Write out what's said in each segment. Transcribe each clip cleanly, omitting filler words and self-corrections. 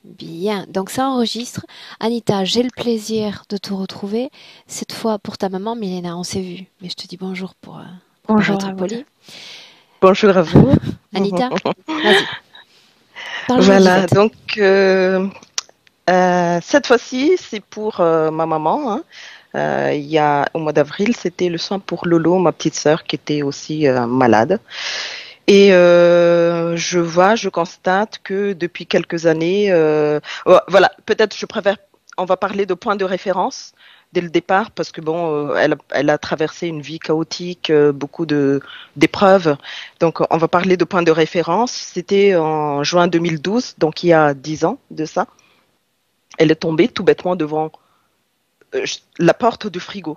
Bien, donc ça enregistre. Anita, j'ai le plaisir de te retrouver. Cette fois pour ta maman, Milena, on s'est vu. Mais je te dis bonjour pour Bonjour paraître à vous deux. poli. Bonjour à vous. Anita, vas-y, parle-nous Voilà, d'Yvette. donc cette fois-ci, c'est pour ma maman, hein. Il y a, au mois d'avril, c'était le soin pour Lolo, ma petite sœur, qui était aussi malade. Et je constate que depuis quelques années, voilà, peut-être je préfère, on va parler de points de référence dès le départ, parce que bon, elle a traversé une vie chaotique, beaucoup d'épreuves. Donc, on va parler de points de référence. C'était en juin 2012, donc il y a 10 ans de ça. Elle est tombée tout bêtement devant la porte du frigo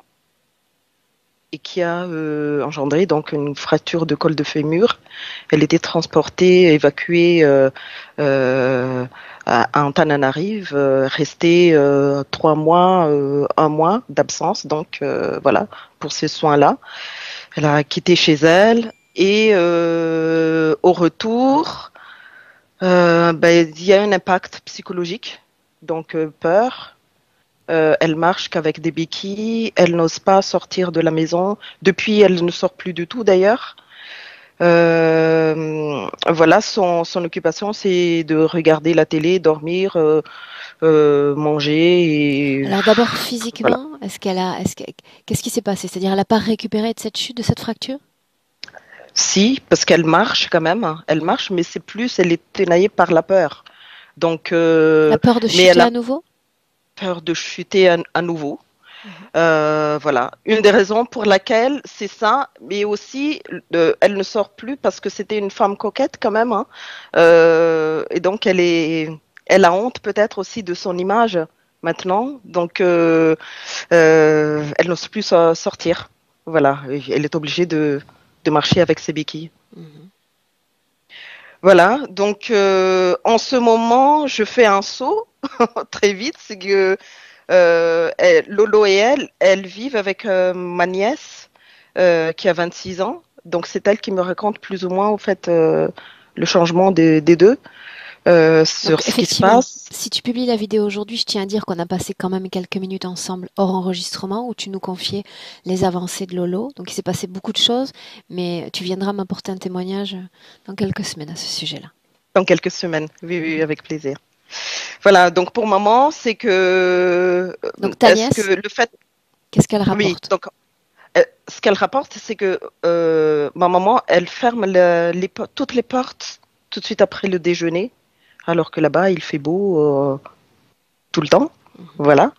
et qui a engendré donc une fracture de col de fémur. Elle était transportée, évacuée à Antananarive, restée 3 mois, 1 mois d'absence, donc voilà, pour ces soins-là. Elle a quitté chez elle et au retour, il y a un impact psychologique, donc peur. Elle marche qu'avec des béquilles. Elle n'ose pas sortir de la maison. Depuis, elle ne sort plus du tout d'ailleurs. Voilà, son occupation, c'est de regarder la télé, dormir, manger et Alors d'abord voilà. physiquement, qu'est-ce qui s'est passé? C'est-à-dire elle n'a pas récupéré de cette chute, de cette fracture? Si, parce qu'elle marche quand même. Elle marche, mais c'est plus, elle est tenaillée par la peur. Donc, La peur de mais chuter elle à a nouveau? peur de chuter à nouveau. Mhm. Voilà, une des raisons pour laquelle c'est ça, mais aussi elle ne sort plus parce que c'était une femme coquette quand même, hein. Et donc elle a honte peut-être aussi de son image maintenant, donc elle n'ose plus sortir. Voilà, et elle est obligée de marcher avec ses béquilles. Mhm. Voilà, donc en ce moment, je fais un saut très vite, c'est que Lolo et elles vivent avec ma nièce qui a 26 ans. Donc c'est elle qui me raconte plus ou moins au fait le changement des deux Donc sur ce qui se effectivement, passe. si tu publies la vidéo aujourd'hui, je tiens à dire qu'on a passé quand même quelques minutes ensemble hors enregistrement où tu nous confiais les avancées de Lolo. Donc il s'est passé beaucoup de choses, mais tu viendras m'apporter un témoignage dans quelques semaines à ce sujet-là. Dans quelques semaines. Oui, oui, Mhm. avec plaisir. Voilà, donc pour maman, c'est que Donc ta est-ce que nièce, le fait, qu'est-ce qu'elle oui, rapporte? donc ce qu'elle rapporte, c'est que ma maman, elle ferme toutes les portes tout de suite après le déjeuner, alors que là-bas, il fait beau tout le temps. Mhm. Voilà.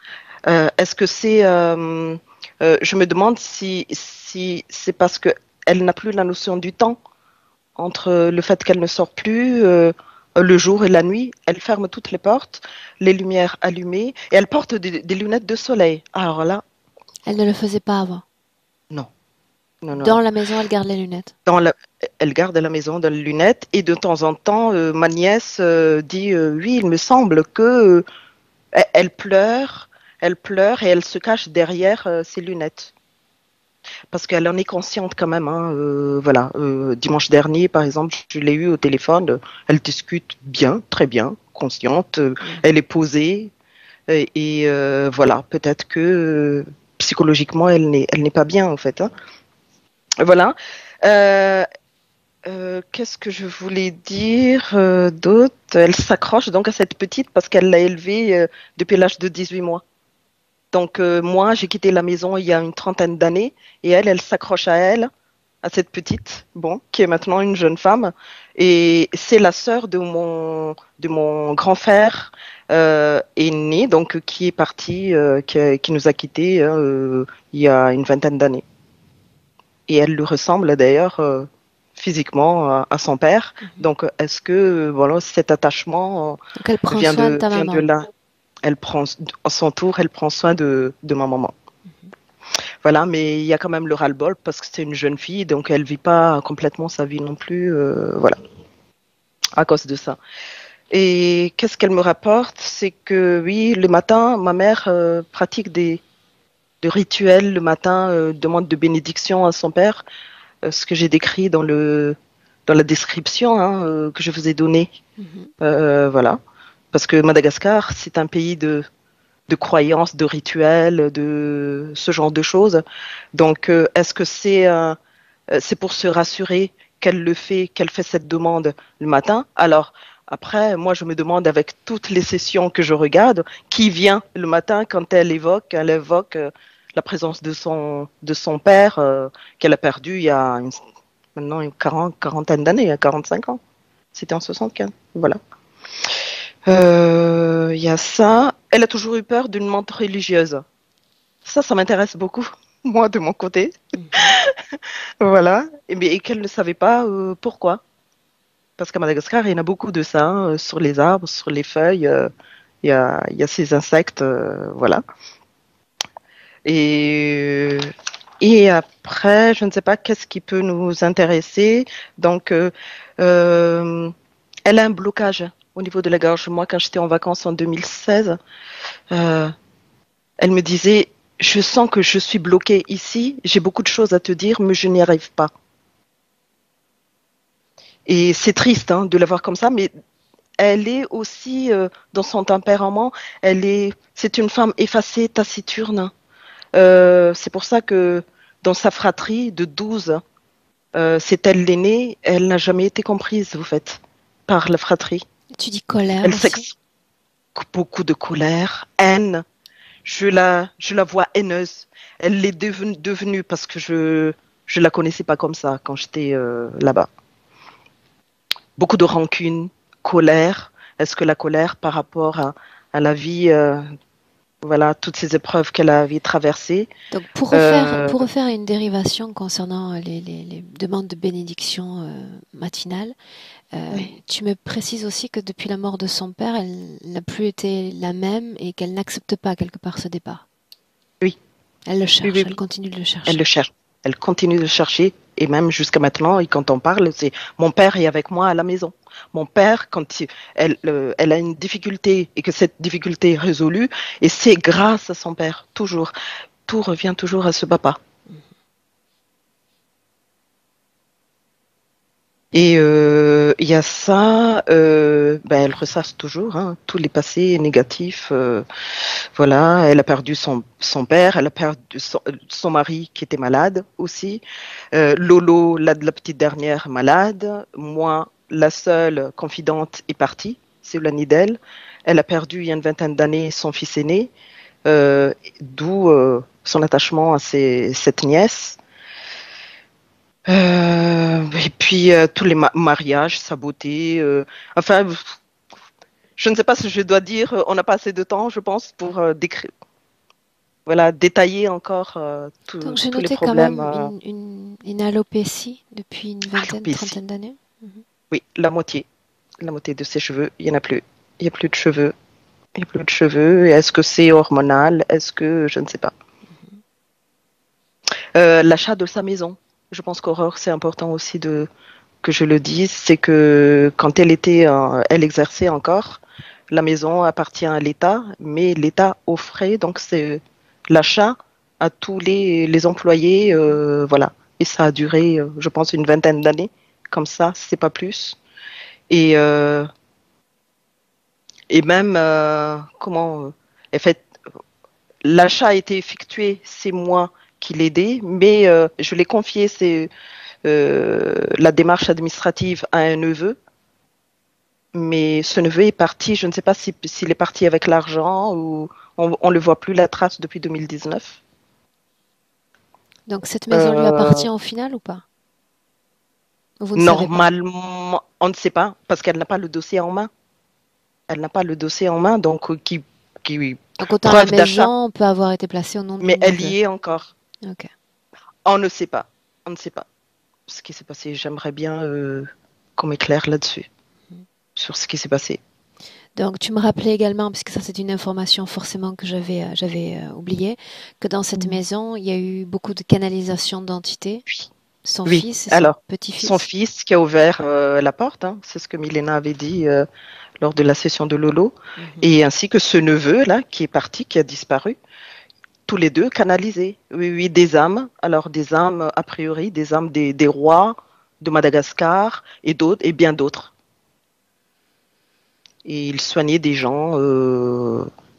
Est-ce que c'est. Je me demande si c'est parce qu'elle n'a plus la notion du temps entre le fait qu'elle ne sort plus le jour et la nuit. Elle ferme toutes les portes, les lumières allumées, et elle porte des lunettes de soleil. Alors là, Elle ne le faisait pas avant. non. Non, non, Dans non. la maison, elle garde les lunettes. Dans la, Elle garde à la maison dans les lunettes et de temps en temps, ma nièce dit oui, il me semble que elle pleure et elle se cache derrière ses lunettes parce qu'elle en est consciente quand même, hein, voilà, dimanche dernier, par exemple, je l'ai eue au téléphone. Elle discute bien, très bien, consciente. Mhm. Elle est posée et voilà, peut-être que psychologiquement, elle n'est pas bien en fait, hein. Voilà. Euh, Qu'est-ce que je voulais dire d'autre? Elle s'accroche donc à cette petite parce qu'elle l'a élevée depuis l'âge de 18 mois. Donc moi, j'ai quitté la maison il y a une trentaine d'années et elle s'accroche à elle, à cette petite, bon, qui est maintenant une jeune femme. Et c'est la sœur de mon grand frère aîné, donc qui est parti, qui nous a quittés il y a une vingtaine d'années. Et elle lui ressemble d'ailleurs physiquement à son père. Mhm. Donc, est-ce que voilà, cet attachement Donc elle prend soin de ta vient de maman. là? Elle prend, à son tour, elle prend soin de ma maman. Mhm. Voilà, mais il y a quand même le ras-le-bol parce que c'est une jeune fille, donc elle vit pas complètement sa vie non plus, voilà, à cause de ça. Et qu'est-ce qu'elle me rapporte? C'est que oui, le matin, ma mère pratique des rituels le matin, demande de bénédiction à son père, ce que j'ai décrit dans la description hein, que je vous ai donnée. Mhm. Voilà. parce que Madagascar, c'est un pays de croyances, de rituels, de ce genre de choses. Donc, est-ce que c'est pour se rassurer qu'elle fait cette demande le matin? Alors, après, moi, je me demande avec toutes les sessions que je regarde, qui vient le matin quand elle évoque la présence de son père qu'elle a perdu il y a maintenant une quarantaine d'années, il y a 45 ans. C'était en 75. Voilà. Il y a ça. Elle a toujours eu peur d'une menthe religieuse. Ça m'intéresse beaucoup, moi, de mon côté. Voilà. Et qu'elle ne savait pas pourquoi. Parce qu'à Madagascar, il y en a beaucoup de ça, hein, sur les arbres, sur les feuilles. Il y a ces insectes, voilà. Et, et après, je ne sais pas qu'est-ce qui peut nous intéresser. Donc, elle a un blocage au niveau de la gorge. Moi, quand j'étais en vacances en 2016, euh, elle me disait, je sens que je suis bloquée ici, j'ai beaucoup de choses à te dire, mais je n'y arrive pas. Et c'est triste hein, de la voir comme ça, mais elle est aussi dans son tempérament, c'est une femme effacée, taciturne. C'est pour ça que dans sa fratrie de 12, c'est elle l'aînée, elle n'a jamais été comprise, vous faites, par la fratrie. Tu dis colère Elle aussi? s'exprime beaucoup de colère, haine. Je la vois haineuse. Elle l'est devenue parce que je la connaissais pas comme ça quand j'étais là-bas. Beaucoup de rancune, colère. Est-ce que la colère par rapport à la vie, voilà, toutes ces épreuves qu'elle avait traversées. Donc, Euh, pour refaire une dérivation concernant les demandes de bénédiction matinale, oui, tu me précises aussi que depuis la mort de son père, elle n'a plus été la même et qu'elle n'accepte pas quelque part ce départ. oui, Elle le oui, oui, cherche, elle oui. continue de le Elle le chercher. cherche. Elle continue de le chercher. Et même jusqu'à maintenant, et quand on parle, c'est mon père est avec moi à la maison. Mon père, elle a une difficulté et que cette difficulté est résolue, et c'est grâce à son père, toujours. Tout revient toujours à ce papa. Et il y a ça, ben, elle ressasse toujours hein, tous les passés négatifs. Voilà, elle a perdu son père, elle a perdu son mari qui était malade aussi. Lolo, la petite dernière, malade. Moi, la seule confidente est partie, c'est Nidel. Elle a perdu il y a une vingtaine d'années son fils aîné, d'où son attachement à cette nièce. Et puis tous les mariages sabotés. Enfin, je ne sais pas si je dois dire, on n'a pas assez de temps, je pense, pour voilà, détailler encore Donc j'ai tous les noté quand problèmes. même une alopécie depuis une vingtaine, Alopécie. trentaine d'années. Mhm. Oui, la moitié de ses cheveux, il n'y en a plus. Il n'y a plus de cheveux. Il n'y a plus de cheveux. Est-ce que c'est hormonal? Est-ce que je ne sais pas. L'achat de sa maison. Je pense qu'Aurore, c'est important aussi que je le dise, c'est que quand elle exerçait encore, la maison appartient à l'État, mais l'État offrait donc c'est l'achat à tous les employés, voilà. Et ça a duré, je pense, une vingtaine d'années, comme ça, c'est pas plus. Et et même comment en fait, l'achat a été effectué, c'est moi qui l'ai aidé, mais je l'ai confié, c'est la démarche administrative à un neveu. Mais ce neveu est parti, je ne sais pas s'il est parti avec l'argent ou on le voit plus la trace depuis 2019. Donc cette maison lui Euh, appartient au final ou pas? Vous ne savez pas. Normalement, on ne sait pas parce qu'elle n'a pas le dossier en main. Elle n'a pas le dossier en main, donc qui Donc autant la preuve d'achat. maison peut avoir été placée au nom du Mais elle neveu. y est encore. Ok. On ne sait pas. On ne sait pas ce qui s'est passé. J'aimerais bien qu'on m'éclaire là-dessus, sur ce qui s'est passé. Donc tu me rappelais également, puisque ça c'est une information forcément que j'avais oubliée, que dans cette Mhm. maison il y a eu beaucoup de canalisation d'entités. Oui. Son Oui. fils et son Alors, son petit-fils. fils qui a ouvert la porte, hein, c'est ce que Milena avait dit lors de la session de Lolo, Mhm. et ainsi que ce neveu-là qui est parti, qui a disparu, tous les deux canalisés. Oui, oui, des âmes, alors des âmes a priori, des âmes des rois de Madagascar et d'autres, et bien d'autres. et ils soignaient des gens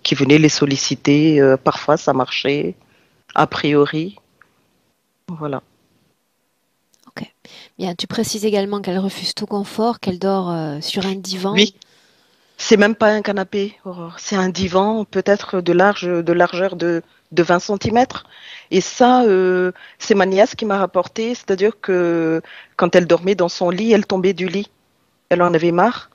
qui venaient les solliciter. Parfois, ça marchait, a priori. Voilà. Ok. Bien, tu précises également qu'elle refuse tout confort, qu'elle dort sur un divan. Oui, c'est même pas un canapé, Aurore. C'est un divan, peut-être de largeur de 20 centimètres. Et ça, c'est ma nièce qui m'a rapporté, c'est-à-dire que quand elle dormait dans son lit, elle tombait du lit. Elle en avait marre.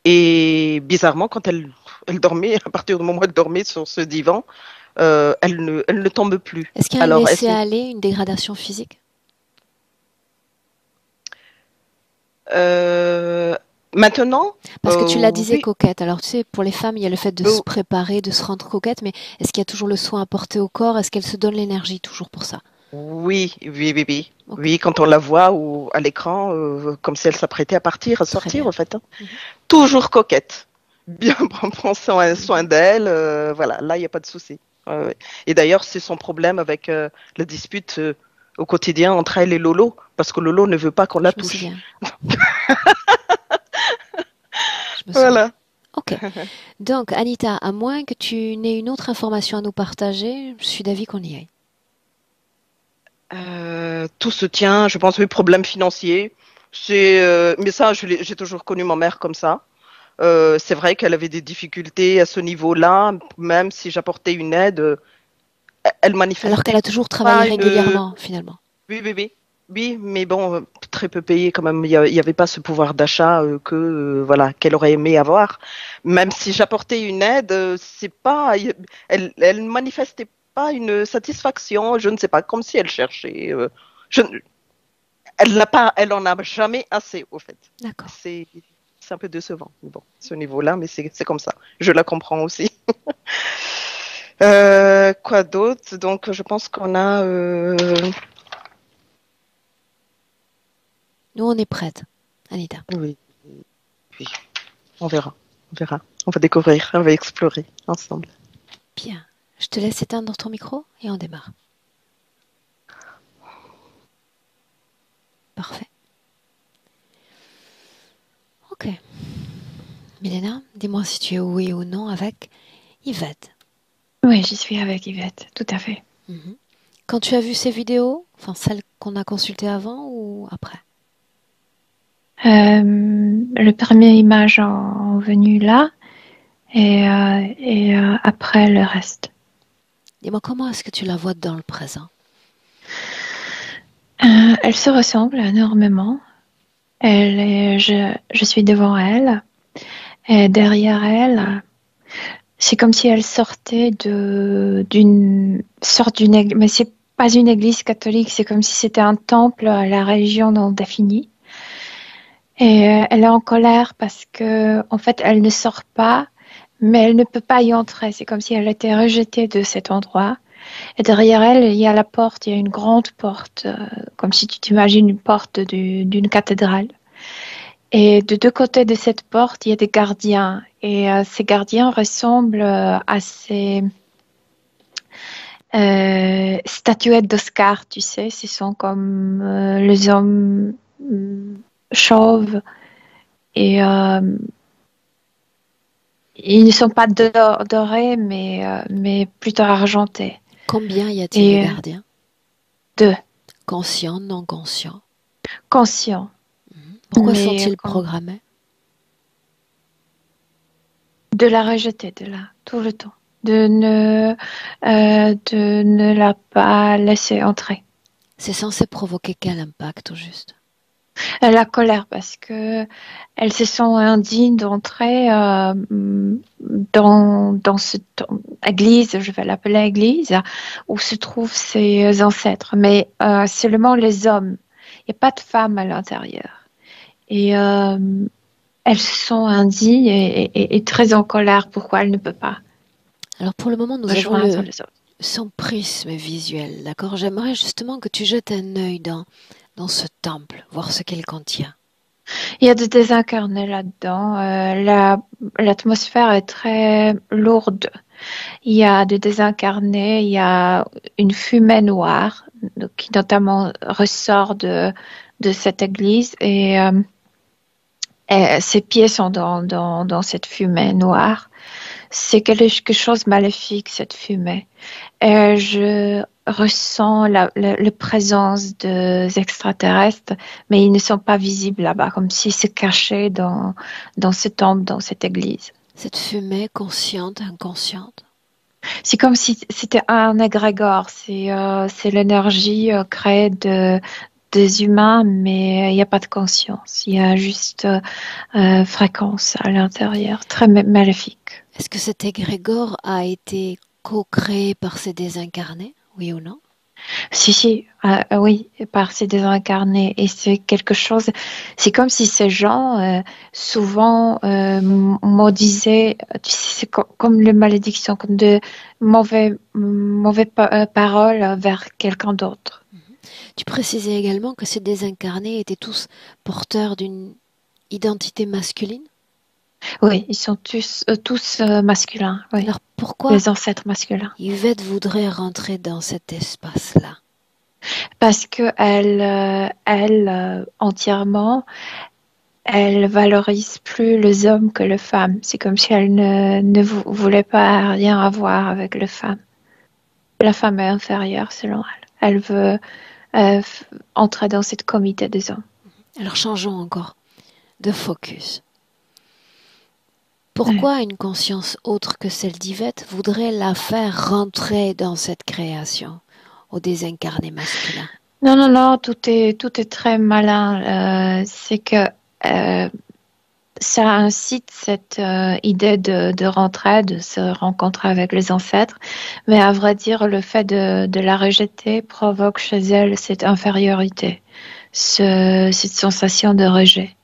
Et bizarrement, quand elle dormait, à partir du moment où elle dormait sur ce divan, elle ne tombe plus. Est-ce qu'il y a un Alors, est-ce que laisser-aller, une dégradation physique? euh, maintenant, Parce que tu la disais oui, coquette. Alors, tu sais, pour les femmes, il y a le fait de se euh, préparer, de se rendre coquette, mais est-ce qu'il y a toujours le soin apporté au corps? Est-ce qu'elle se donne l'énergie toujours pour ça? oui, oui, oui, oui. Ok, Oui, quand on la voit ou à l'écran, comme si elle s'apprêtait à partir, à très sortir, bien. en fait. Hein. Mhm, Toujours coquette. Bien prendre soin mhm. d'elle. Voilà, là, il n'y a pas de souci. Ouais, ouais. Et d'ailleurs, c'est son problème avec la dispute au quotidien entre elle et Lolo, parce que Lolo ne veut pas qu'on la Je me touche. souviens. Je me souviens. Voilà. Ok. Donc, Anita, à moins que tu n'aies une autre information à nous partager, je suis d'avis qu'on y aille. Tout se tient, je pense, oui, problème financier. Mais ça, j'ai toujours connu ma mère comme ça. C'est vrai qu'elle avait des difficultés à ce niveau-là, même si j'apportais une aide, elle Alors qu'elle manifestait a toujours travaillé pas une. régulièrement, finalement. Oui, oui, oui. Oui, mais bon, très peu payé quand même. Il y avait pas ce pouvoir d'achat que voilà qu'elle aurait aimé avoir. Même si j'apportais une aide, c'est pas, elle manifestait pas une satisfaction. Je ne sais pas, comme si elle cherchait. Je, elle n'a pas, elle en a jamais assez au fait. D'accord. C'est c'est un peu décevant. Mais bon, ce niveau-là, mais c'est comme ça. Je la comprends aussi. Quoi d'autre? Donc, je pense qu'on a. Nous, on est prête, Anita. Oui, oui. On verra. On verra. On va découvrir, on va explorer ensemble. Bien. Je te laisse éteindre ton micro et on démarre. Parfait. Ok. Milena, dis-moi si tu es oui ou non avec Yvette. Oui, j'y suis avec Yvette, tout à fait. Mhm. Quand tu as vu ces vidéos, enfin celles qu'on a consultées avant ou après? Le premier image en venu là et après le reste. Dis-moi comment est-ce que tu la vois dans le présent? Elle se ressemble énormément. Je suis devant elle et derrière elle, c'est comme si elle sortait d'une sorte d'une église, mais c'est pas une église catholique, c'est comme si c'était un temple à la religion non définie. Et elle est en colère parce que, en fait, elle ne sort pas, mais elle ne peut pas y entrer. C'est comme si elle était rejetée de cet endroit. Et derrière elle, il y a la porte, il y a une grande porte, comme si tu t'imagines une porte d'une cathédrale. Et de deux côtés de cette porte, il y a des gardiens. Et ces gardiens ressemblent à ces statuettes d'Oscar, tu sais. Ce sont comme les hommes chauves. Et ils ne sont pas dorés, mais plutôt argentés. Combien y a-t-il de Et gardiens? deux, Conscients, non conscients? conscients. Pourquoi Mais sont-ils programmés? de la rejeter, de là, tout le temps. De ne la pas laisser entrer. C'est censé provoquer quel impact au juste? La colère, parce que elles se sont indignes d'entrer dans cette église, je vais l'appeler église, où se trouvent ses ancêtres. Mais seulement les hommes. Il n'y a pas de femmes à l'intérieur. Et elles se sont indignes et très en colère pourquoi elles ne peuvent pas Alors pour le moment, nous avons rejoindre les autres. son prisme visuel, d'accord? J'aimerais justement que tu jettes un œil dans ce temple, voir ce qu'il contient. Il y a des désincarnés là-dedans. L'atmosphère est très lourde. Il y a des désincarnés, il y a une fumée noire qui notamment ressort de cette église et Ses pieds sont dans cette fumée noire. C'est quelque chose de maléfique, cette fumée. Et je ressens la présence des extraterrestres, mais ils ne sont pas visibles là-bas, comme s'ils se cachaient dans ce temple, dans cette église. Cette fumée consciente, inconsciente. C'est comme si c'était un égrégore. C'est l'énergie créée des humains, mais il n'y a pas de conscience. Il y a juste fréquence à l'intérieur, très maléfique. Est-ce que cet égrégore a été co-créé par ces désincarnés, oui ou non? Si, oui, par ces désincarnés. Et c'est quelque chose, c'est comme si ces gens, souvent, maudisaient, tu sais, c'est comme les malédictions, comme de mauvais paroles vers quelqu'un d'autre. Tu précisais également que ces désincarnés étaient tous porteurs d'une identité masculine. Oui, ils sont tous masculins, oui. Alors pourquoi Les ancêtres masculins. Yvette voudrait rentrer dans cet espace-là? Parce que elle entièrement, elle valorise plus les hommes que les femmes. C'est comme si elle ne voulait pas rien avoir avec les femmes. La femme est inférieure selon elle. Elle veut entrer dans cette comité des hommes. Alors changeons encore de focus. Pourquoi une conscience autre que celle d'Yvette voudrait la faire rentrer dans cette création au désincarné masculin? Non, tout est très malin. C'est que ça incite cette idée de rentrer, de se rencontrer avec les ancêtres, mais à vrai dire, le fait de la rejeter provoque chez elle cette infériorité, cette sensation de rejet.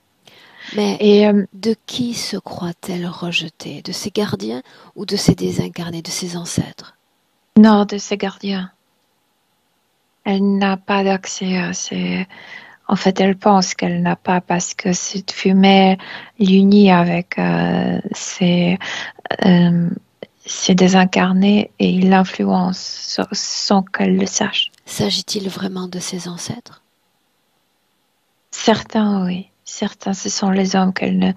Mais de qui se croit-elle rejetée? De ses gardiens ou de ses désincarnés, de ses ancêtres? Non, de ses gardiens. Elle n'a pas d'accès à ces... En fait, elle pense qu'elle n'a pas parce que cette fumée l'unit avec ses désincarnés et il l'influence sans qu'elle le sache. S'agit-il vraiment de ses ancêtres? Certains, oui. Certains, ce sont les hommes qu'elle ne...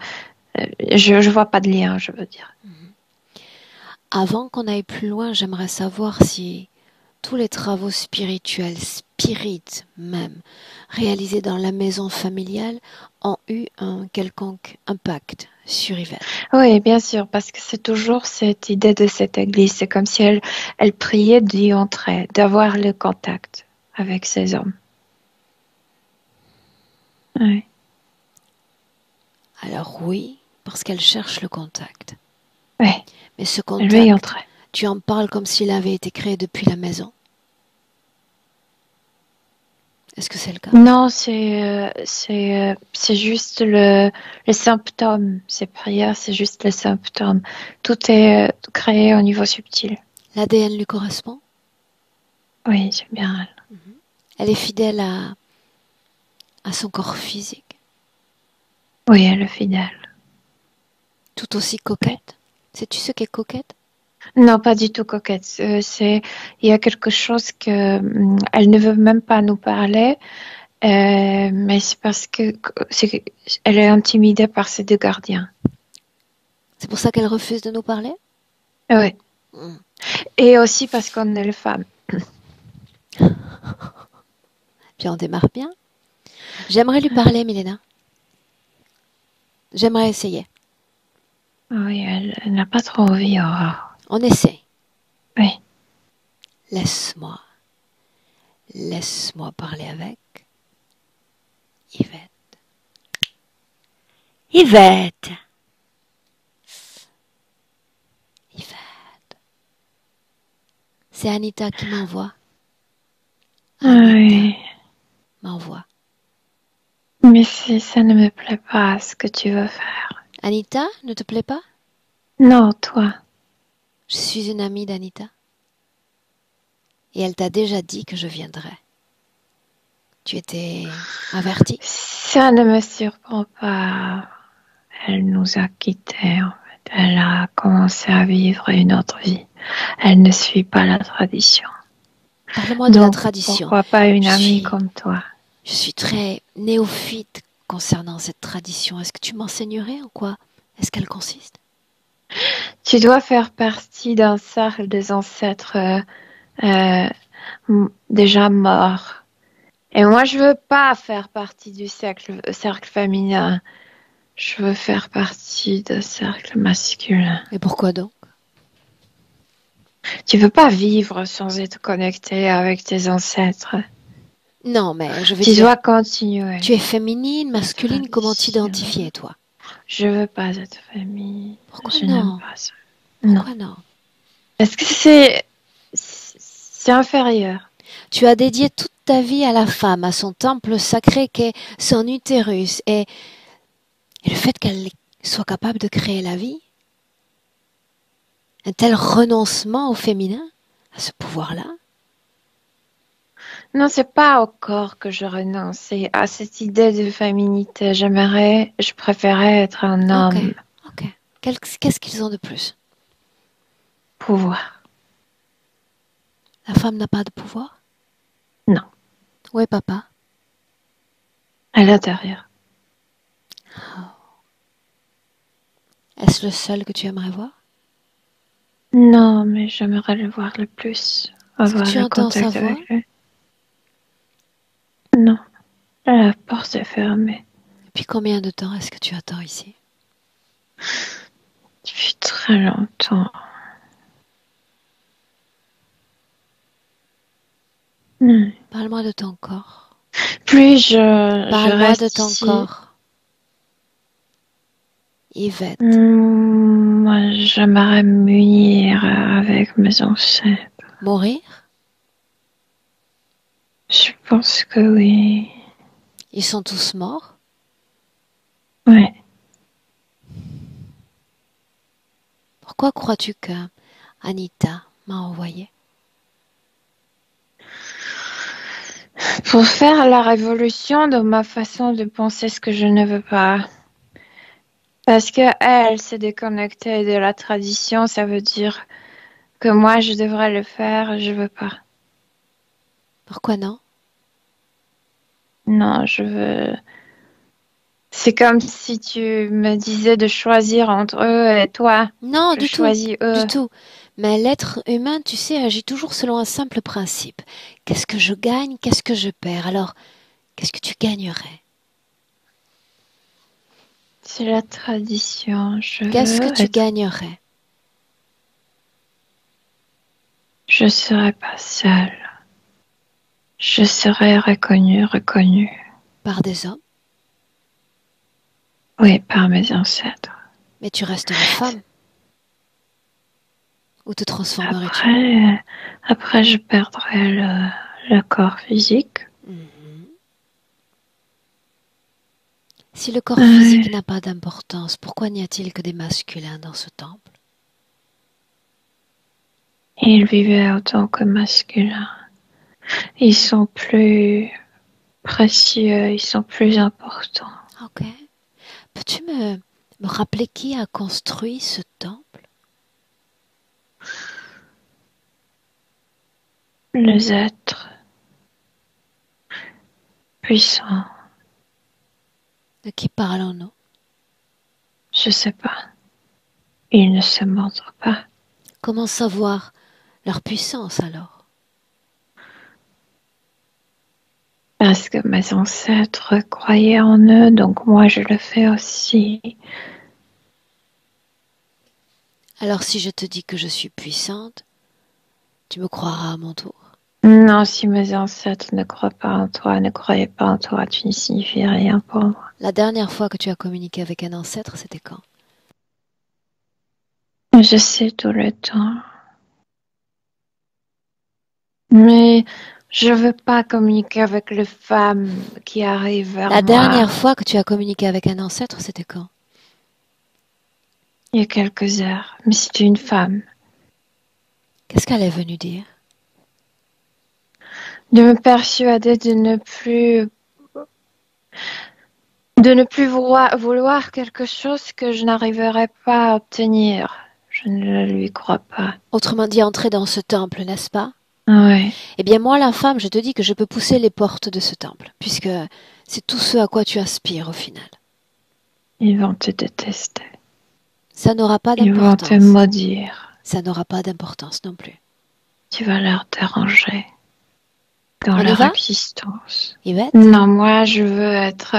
je vois pas de lien, je veux dire. Avant qu'on aille plus loin, j'aimerais savoir si tous les travaux spirituels, spirites même, réalisés dans la maison familiale ont eu un quelconque impact sur Yvette. Oui, bien sûr, parce que c'est toujours cette idée de cette église. C'est comme si elle priait d'y entrer, d'avoir le contact avec ces hommes. Oui. Alors oui, parce qu'elle cherche le contact. Oui. Mais ce Elle veut y contact, entrer. tu en parles comme s'il avait été créé depuis la maison. Est-ce que c'est le cas? Non, c'est juste le symptôme. Ces prières, c'est juste le symptôme. Tout est créé au niveau subtil. L'ADN lui correspond? Oui, c'est bien elle. Elle est fidèle à son corps physique? Oui, elle est fidèle. Tout aussi coquette? Sais-tu ce qu'est coquette? Non, pas du tout coquette. Il y a quelque chose que elle ne veut même pas nous parler, mais c'est parce que elle est intimidée par ses deux gardiens. C'est pour ça qu'elle refuse de nous parler? Oui. Et aussi parce qu'on est les femmes. Puis on démarre bien. J'aimerais lui parler, Milena. J'aimerais essayer. Oui, elle n'a pas trop envie. On essaie. Oui. Laisse-moi parler avec Yvette. Yvette. C'est Anita qui m'envoie. Oui. M'envoie. Mais ça ne me plaît pas ce que tu veux faire. Anita, ne te plaît pas? Non, toi. Je suis une amie d'Anita. Et elle t'a déjà dit que je viendrais. Tu étais avertie? Ça ne me surprend pas. Elle nous a quittés, en fait. Elle a commencé à vivre une autre vie. Elle ne suit pas la tradition. Parle-moi de la tradition. Pourquoi pas une amie comme toi? Je suis très néophyte concernant cette tradition. Est-ce que tu m'enseignerais en quoi est-ce qu'elle consiste? Tu dois faire partie d'un cercle des ancêtres déjà morts. Et moi, je veux pas faire partie du cercle féminin. Je veux faire partie du cercle masculin. Et pourquoi donc? Tu veux pas vivre sans être connecté avec tes ancêtres. Non, mais je veux Tu dire, dois continuer. tu es féminine, masculine, comment Tradition. t'identifier, toi? Je veux pas être féminine. Pourquoi Je n'aime non? pas ça. Non. Pourquoi non? Est-ce que c'est inférieur? Tu as dédié toute ta vie à la femme, à son temple sacré qu'est son utérus, et le fait qu'elle soit capable de créer la vie, un tel renoncement au féminin, à ce pouvoir-là. Non, c'est pas au corps que je renonce, c'est à cette idée de féminité. Je préférais être un homme. Ok. Qu'est-ce qu'ils ont de plus? Pouvoir. La femme n'a pas de pouvoir? Non. Où est papa? À l'intérieur. Est-ce le seul que tu aimerais voir? Non, mais j'aimerais le voir le plus. Est-ce que Avoir tu le entends sa contact voix? avec lui. Non. La porte est fermée. Depuis combien de temps est-ce que tu attends ici? Depuis très longtemps. Parle-moi de ton corps. Plus je Parle-moi reste de ton ici, corps. Yvette. moi, j'aimerais m'unir avec mes ancêtres. Mourir? Je pense que oui. Ils sont tous morts? Oui. Pourquoi crois-tu que Anita m'a envoyé? Pour faire la révolution dans ma façon de penser ce que je ne veux pas. Parce que elle s'est déconnectée de la tradition, ça veut dire que moi je devrais le faire, je veux pas. Pourquoi non? Non, je veux. C'est comme si tu me disais de choisir entre eux et toi. Non, Je du tout. choisis eux. Du tout. Mais l'être humain, tu sais, agit toujours selon un simple principe. Qu'est-ce que je gagne? Qu'est-ce que je perds? Alors, qu'est-ce que tu gagnerais? C'est la tradition. Qu'est-ce que tu gagnerais? Je serai pas seule. Je serai reconnue. Par des hommes? Oui, par mes ancêtres. Mais tu resterais femme? Ou te transformerais-tu? Après, je perdrai le corps physique. Si le corps physique n'a pas d'importance, pourquoi n'y a-t-il que des masculins dans ce temple? Ils vivaient autant que masculins. Ils sont plus précieux, ils sont plus importants. Ok. Peux-tu me rappeler qui a construit ce temple? Les êtres puissants. De qui parlons-nous? Je sais pas. Ils ne se montrent pas. Comment savoir leur puissance alors? Parce que mes ancêtres croyaient en eux, donc moi je le fais aussi. Alors si je te dis que je suis puissante, tu me croiras à mon tour? Non, si mes ancêtres ne croient pas en toi, ne croyaient pas en toi, tu ne signifies rien pour moi. La dernière fois que tu as communiqué avec un ancêtre, c'était quand? Je sais tout le temps. Mais je veux pas communiquer avec les femmes qui arrivent vers La moi. dernière fois que tu as communiqué avec un ancêtre, c'était quand? Il y a quelques heures. Mais c'est une femme. Qu'est-ce qu'elle est venue dire? De me persuader de ne plus vouloir quelque chose que je n'arriverai pas à obtenir. Je ne le lui crois pas. Autrement dit, entrer dans ce temple, n'est-ce pas? Oui. Eh bien moi, la femme, je te dis que je peux pousser les portes de ce temple, puisque C'est tout ce à quoi tu aspires au final. Ils vont te détester. Ça n'aura pas Ils vont te d'importance. maudire. Ça n'aura pas d'importance non plus. Tu vas leur déranger dans On y leur va, existence. Yvette? Non, moi, je veux être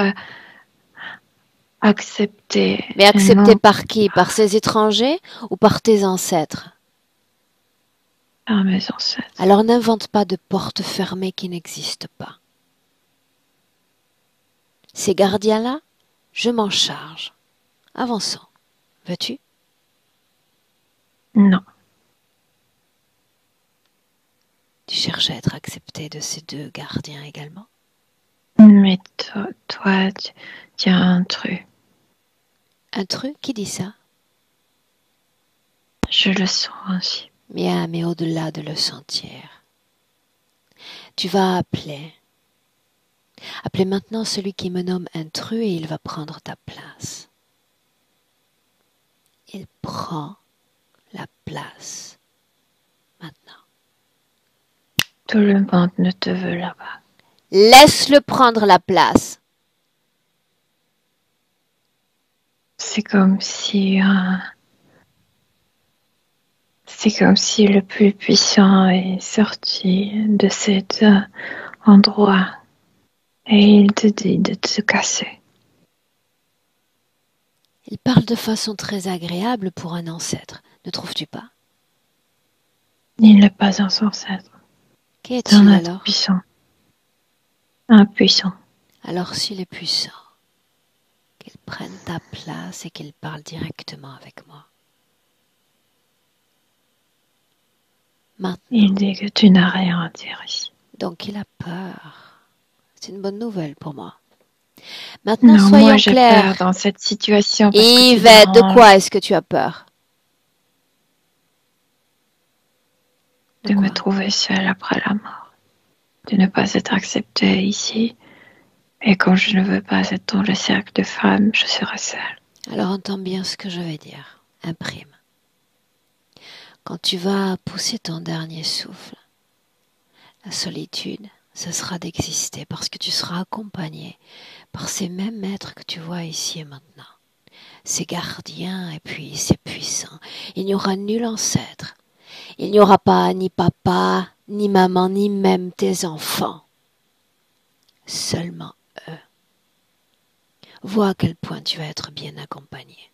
acceptée. Mais Et accepté non par qui? Par ces étrangers ou par tes ancêtres? par mes ancêtres. Alors n'invente pas de porte fermée qui n'existe pas. Ces gardiens-là, je m'en charge. Avançons. Veux-tu? Non. Tu cherches à être accepté de ces deux gardiens également? Mais toi, tu as un truc. Un truc qui dit ça? Je le sens aussi. Bien, mais au-delà de le sentir, tu vas appeler. Appelez maintenant celui qui me nomme intrus et il va prendre ta place. Il prend la place maintenant. Tout le monde ne te veut là-bas. Laisse-le prendre la place. C'est comme si le plus puissant est sorti de cet endroit et il te dit de te casser. Il parle de façon très agréable pour un ancêtre, ne trouves-tu pas? Il n'est pas un ancêtre. Qui C'est un est-il être alors? puissant. Impuissant. Alors s'il est puissant, qu'il prenne ta place et qu'il parle directement avec moi. Maintenant. Il dit que tu n'as rien à dire ici. Donc il a peur. C'est une bonne nouvelle pour moi. Maintenant, Non, soyons moi j'ai clairs. peur dans cette situation parce que tu Yvette, de déranges. quoi est-ce que tu as peur? De quoi? me trouver seule après la mort. De ne pas être acceptée ici. Et quand je ne veux pas être dans le cercle de femmes, je serai seule. Alors entends bien ce que je vais dire. Imprime. Quand tu vas pousser ton dernier souffle, la solitude, ce sera d'exister parce que tu seras accompagné par ces mêmes maîtres que tu vois ici et maintenant. Ces gardiens et puis ces puissants. Il n'y aura nul ancêtre. Il n'y aura pas ni papa, ni maman, ni même tes enfants. Seulement eux. Vois à quel point tu vas être bien accompagné.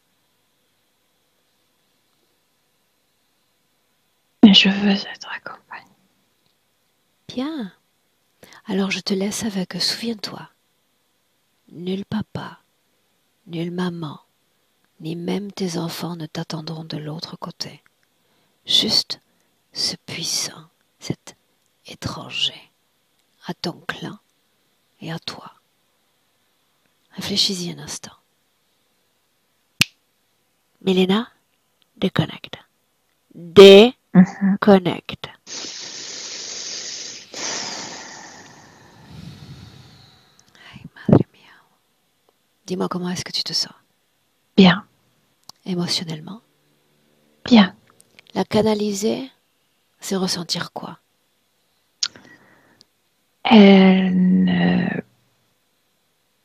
Mais je veux être accompagnée. Bien. Alors je te laisse avec eux. Souviens-toi. Nul papa, nulle maman, ni même tes enfants ne t'attendront de l'autre côté. Juste ce puissant, cet étranger, à ton clan et à toi. Réfléchis-y un instant. Milena, déconnecte. Déconnecte. Ay, madre mía. Dis-moi comment est-ce que tu te sens? Bien, Émotionnellement? bien. La canaliser, c'est ressentir quoi?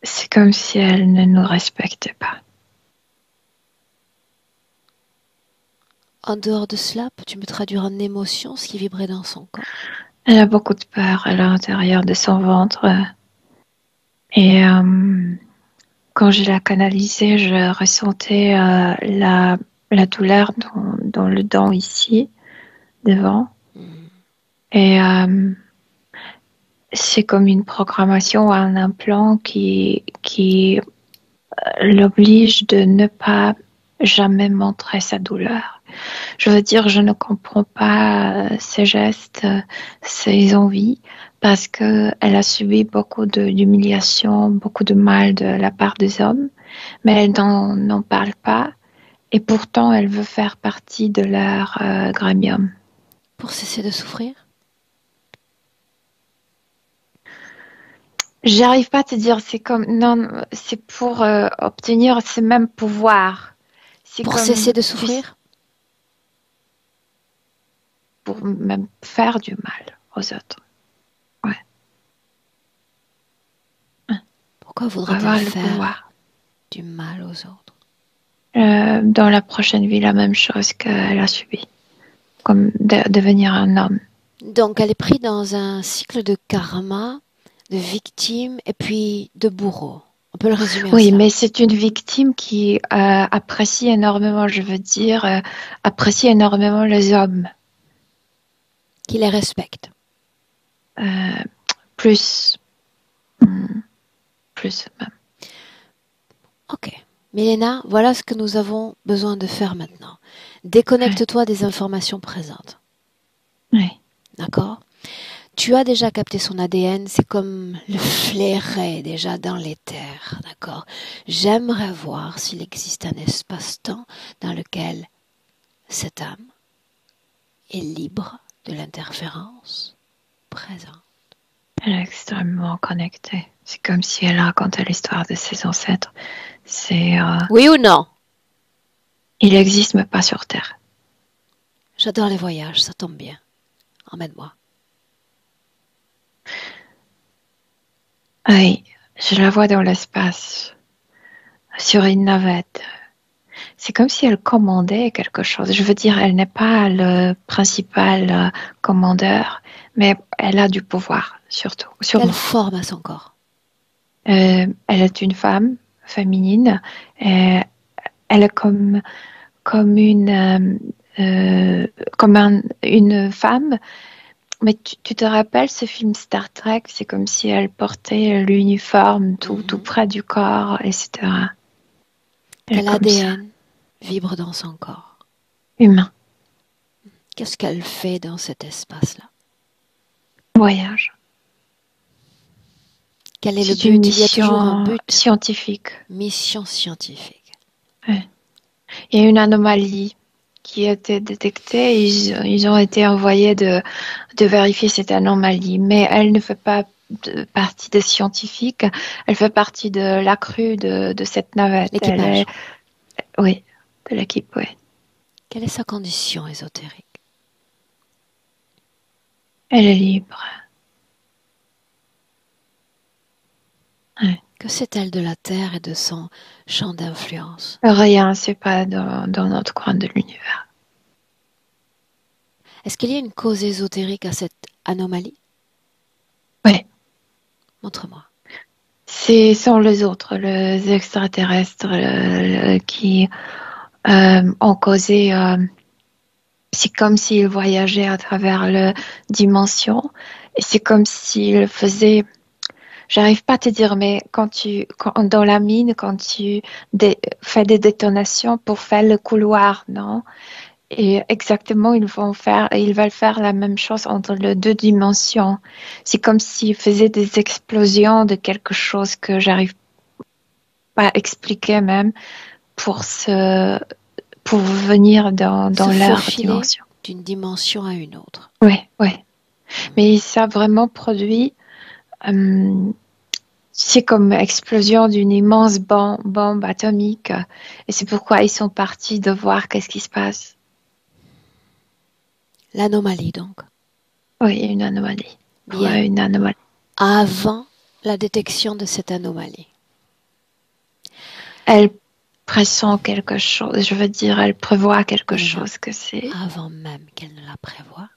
C'est comme si elle ne nous respectait pas. En dehors de cela, peux-tu me traduire en émotion ce qui vibrait dans son corps? Elle a beaucoup de peur à l'intérieur de son ventre. Et quand je la canalisais, je ressentais la douleur dans le dent ici, devant. Et c'est comme une programmation ou un implant qui l'oblige de ne pas jamais montrer sa douleur. Je veux dire, je ne comprends pas ses gestes, ses envies, parce qu'elle a subi beaucoup d'humiliation, beaucoup de mal de la part des hommes, mais elle n'en parle pas, et pourtant elle veut faire partie de leur gremium. Pour cesser de souffrir? J'arrive pas à te dire, c'est comme, non, c'est pour obtenir ce même pouvoir. C'est Pour comme, cesser de souffrir? pour même faire du mal aux autres. Ouais. Pourquoi pour voudrait-elle avoir le faire pouvoir. du mal aux autres? Dans la prochaine vie, la même chose qu'elle a subi, comme devenir un homme. Donc, elle est prise dans un cycle de karma, de victime et puis de bourreau. On peut le résumer à Oui, ça. mais c'est une victime qui apprécie énormément, je veux dire, apprécie énormément les hommes. Qui les respecte. Euh, plus, hmm, plus même. Ok. Milena, voilà ce que nous avons besoin de faire maintenant. Ouais, Déconnecte-toi des informations présentes. ouais. D'accord? Tu as déjà capté son ADN, c'est comme le flairer déjà dans l'éther. D'accord? J'aimerais voir s'il existe un espace-temps dans lequel cette âme est libre de l'interférence présente. Elle est extrêmement connectée. C'est comme si elle racontait l'histoire de ses ancêtres. C'est, Oui ou non? il existe, mais pas sur Terre. J'adore les voyages, ça tombe bien. Emmène-moi. Oui, je la vois dans l'espace, sur une navette. C'est comme si elle commandait quelque chose. Je veux dire, elle n'est pas le principal commandeur, mais elle a du pouvoir, surtout, Quelle sûrement. forme a son corps? Elle est une femme féminine. Elle est comme une femme. Mais tu te rappelles ce film Star Trek? C'est comme si elle portait l'uniforme tout Mhm. près du corps, etc. Elle est Quel comme ça, ADN vibre dans son corps? humain. Qu'est-ce qu'elle fait dans cet espace-là? Voyage. Quel est le C'est une but? Il y a toujours un mission but. scientifique. Mission scientifique. Ouais. Il y a une anomalie qui a été détectée. Et ils ont été envoyés de vérifier cette anomalie, mais elle ne fait pas partie des scientifiques. Elle fait partie de la crue de cette navette. Elle L'équipage. est, oui, de l'équipe, oui. Quelle est sa condition ésotérique? Elle est libre. Ouais. Que sait-elle de la Terre et de son champ d'influence? Rien, c'est pas dans notre coin de l'univers. Est-ce qu'il y a une cause ésotérique à cette anomalie? Oui, Montre-moi. ce sont les autres, les extraterrestres qui ont causé. C'est comme s'ils voyageaient à travers les dimensions. Et c'est comme s'ils faisaient. J'arrive pas à te dire, mais dans la mine, quand tu fais des détonations pour faire le couloir, non? Et exactement, ils veulent faire la même chose entre les deux dimensions. C'est comme s'ils faisaient des explosions de quelque chose que j'arrive pas à expliquer même pour pour venir Se dans leur faufiler dimension. d'une dimension à une autre. Oui, oui. Mais ça a vraiment produit, euh, c'est comme explosion d'une immense bombe atomique. Et c'est pourquoi ils sont partis de voir qu'est-ce qui se passe. L'anomalie donc. Oui, il y a une anomalie. Bien. Ouais, une anomalie. Avant la détection de cette anomalie. Elle pressent quelque chose, je veux dire, elle prévoit quelque Milena, chose que c'est. avant même qu'elle ne la prévoie,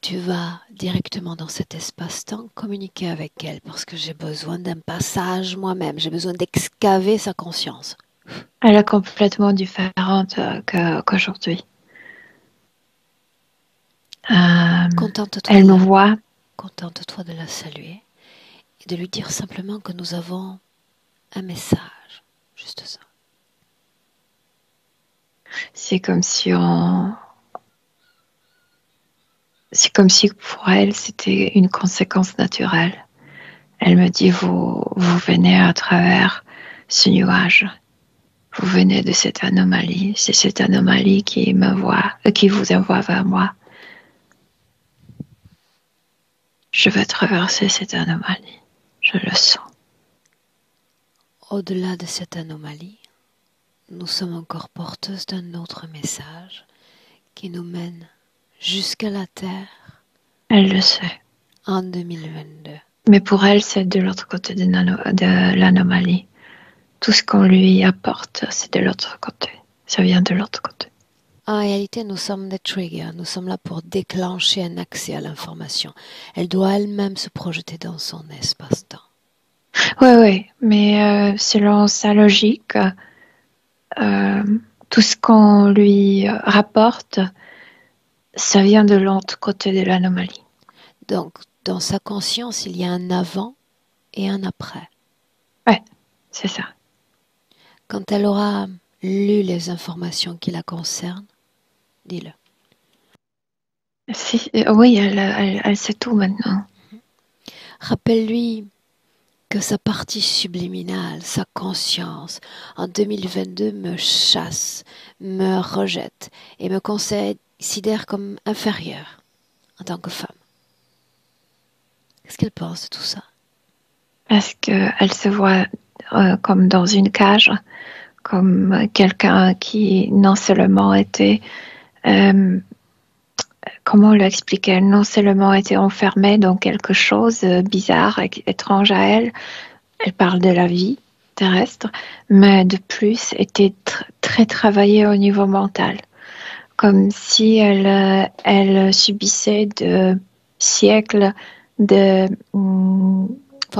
tu vas directement dans cet espace-temps communiquer avec elle parce que j'ai besoin d'un passage moi-même, j'ai besoin d'excaver sa conscience. Elle est complètement différente qu'aujourd'hui. Contente-toi Elle nous voit. contente-toi de la saluer et de lui dire simplement que nous avons un message, juste ça. C'est comme si c'est comme si pour elle c'était une conséquence naturelle. Elle me dit vous venez à travers ce nuage. Vous venez de cette anomalie. C'est cette anomalie qui vous envoie vers moi. Je vais traverser cette anomalie. Je le sens. Au-delà de cette anomalie, nous sommes encore porteuses d'un autre message qui nous mène jusqu'à la Terre Elle le sait. en 2022. Mais pour elle, c'est de l'autre côté de l'anomalie. Tout ce qu'on lui apporte, c'est de l'autre côté. Ça vient de l'autre côté. En réalité, nous sommes des triggers. Nous sommes là pour déclencher un accès à l'information. Elle doit elle-même se projeter dans son espace-temps. Oui, mais selon sa logique, tout ce qu'on lui rapporte, ça vient de l'autre côté de l'anomalie. Donc, dans sa conscience, il y a un avant et un après. Ouais, c'est ça. Quand elle aura lu les informations qui la concernent, dis-le. Oui, elle sait tout maintenant. Rappelle-lui que sa partie subliminale, sa conscience, en 2022 me chasse, me rejette et me considère comme inférieure en tant que femme. Qu'est-ce qu'elle pense de tout ça? Parce qu'elle se voit comme dans une cage, comme quelqu'un qui non seulement était, comment l'expliquer, non seulement était enfermée dans quelque chose de bizarre, étrange à elle, elle parle de la vie terrestre, mais de plus était très travaillée au niveau mental, comme si elle subissait de siècles de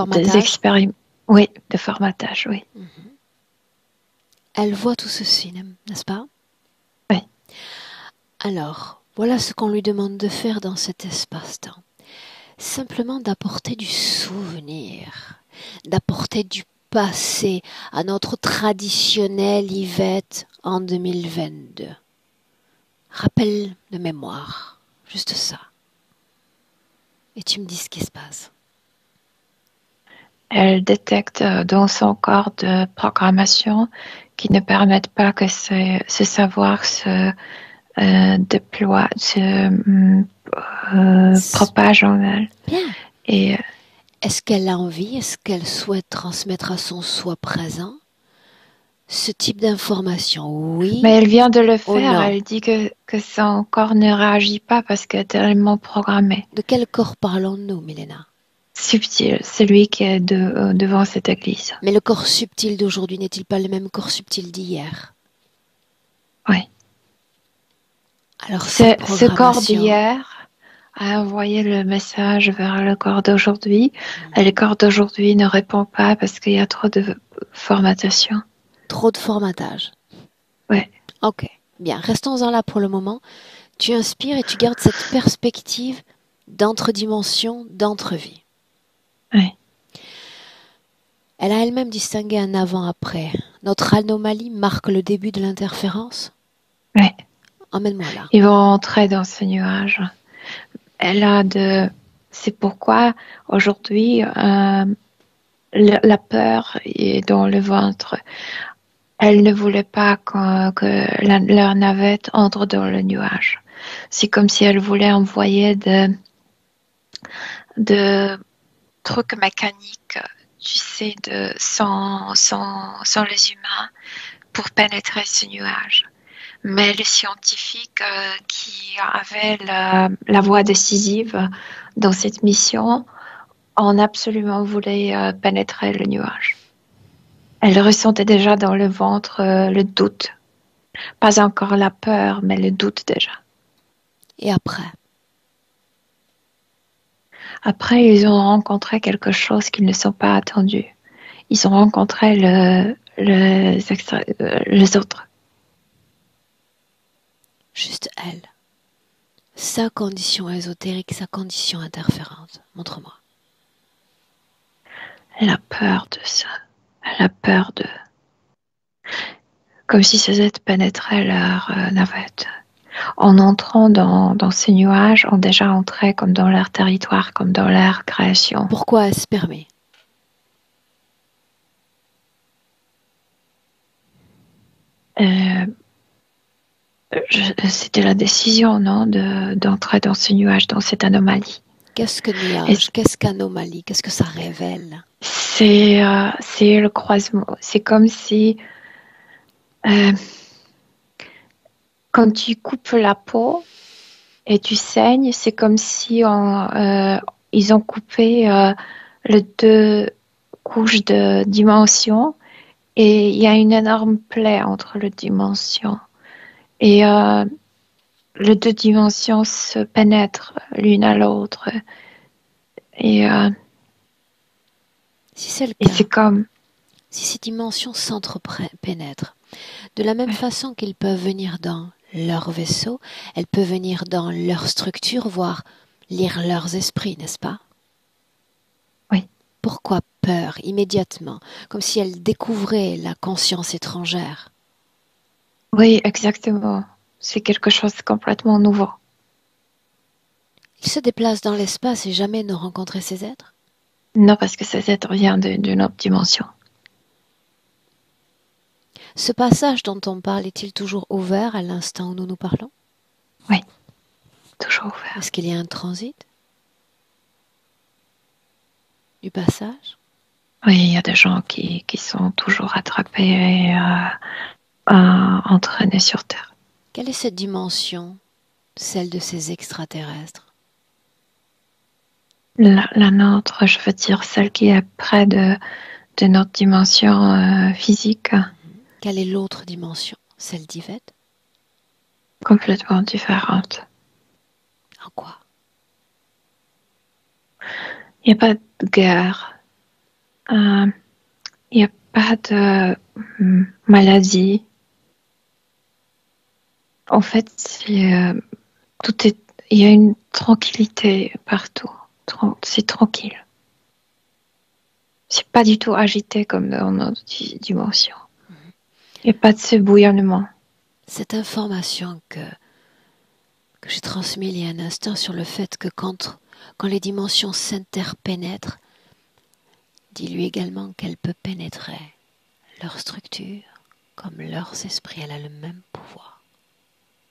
des expériments, oui, de formatage, oui. Elle voit tout ceci, n'est-ce pas? Oui. Alors, voilà ce qu'on lui demande de faire dans cet espace-temps. Simplement d'apporter du souvenir, d'apporter du passé à notre traditionnelle Yvette en 2022. Rappel de mémoire, juste ça. Et tu me dis ce qui se passe. Elle détecte dans son corps de programmation qui ne permettent pas que ce savoir se déploie, se propage en elle. Bien. Et est-ce qu'elle a envie, est-ce qu'elle souhaite transmettre à son soi présent ce type d'information? Oui. Mais elle vient de le faire. Non. Elle dit que son corps ne réagit pas parce qu'elle est tellement programmée. De quel corps parlons-nous, Milena? Subtil, celui qui est devant cette église. Mais le corps subtil d'aujourd'hui n'est-il pas le même corps subtil d'hier? Oui. Alors ce corps d'hier a envoyé le message vers le corps d'aujourd'hui. Et le corps d'aujourd'hui ne répond pas parce qu'il y a trop de formatation. Trop de formatage. Oui. Ok, bien, restons-en là pour le moment. Tu inspires et tu gardes cette perspective d'entre-dimension, d'entre-vie. Oui. Elle a elle-même distingué un avant-après. Notre anomalie marque le début de l'interférence? Oui. Emmène-moi là. Ils vont entrer dans ce nuage. C'est pourquoi aujourd'hui, la peur est dans le ventre. Elle ne voulait pas que leur navette entre dans le nuage. C'est comme si elle voulait envoyer de trucs mécaniques, tu sais, sans les humains pour pénétrer ce nuage. Mais les scientifiques qui avaient la voix décisive dans cette mission ont absolument voulu pénétrer le nuage. Elle ressentait déjà dans le ventre le doute. Pas encore la peur, mais le doute déjà. Et après? Après, ils ont rencontré quelque chose qu'ils ne sont pas attendus. Ils ont rencontré les autres. Juste elle. Sa condition ésotérique, sa condition interférente. Montre-moi. Elle a peur de ça. Elle a peur de... Comme si ça allait pénétrer leur navette. En entrant dans ces nuages, ont déjà entré comme dans leur territoire, comme dans leur création. Pourquoi est-ce permis? C'était la décision, non, d'entrer dans ce nuage, dans cette anomalie. Qu'est-ce que nuage? Qu'est-ce qu'anomalie? Qu'est-ce que ça révèle? C'est le croisement. C'est comme si quand tu coupes la peau et tu saignes, c'est comme si ils ont coupé les deux couches de dimensions et il y a une énorme plaie entre les dimensions. Et les deux dimensions se pénètrent l'une à l'autre. Et, Si c'est le et c'est cas, comme... si ces dimensions s'entrepénètrent, de la même façon qu'ils peuvent venir dans leur vaisseau, elles peuvent venir dans leur structure, voire lire leurs esprits, n'est-ce pas? Oui, Pourquoi peur immédiatement, comme si elles découvraient la conscience étrangère? oui, exactement. C'est quelque chose de complètement nouveau. Ils se déplacent dans l'espace et jamais ne rencontrent ces êtres? Non, parce que ces êtres viennent d'une autre dimension. Ce passage dont on parle est-il toujours ouvert à l'instant où nous nous parlons? Oui, toujours ouvert. Est-ce qu'il y a un transit du passage? Oui, il y a des gens qui sont toujours attrapés et entraînés sur Terre. Quelle est cette dimension, celle de ces extraterrestres? La nôtre, je veux dire, celle qui est près de notre dimension physique, Quelle est l'autre dimension, celle d'Yvette? complètement différente. En quoi? Il n'y a pas de guerre, il n'y a pas de maladie. En fait, il y a une tranquillité partout. C'est tranquille. C'est pas du tout agité comme dans notre dimension. Il n'y a pas de ce bouillonnement. Cette information que j'ai transmise il y a un instant sur le fait que quand les dimensions s'interpénètrent, dis-lui également qu'elle peut pénétrer leur structure comme leurs esprits. Elle a le même pouvoir.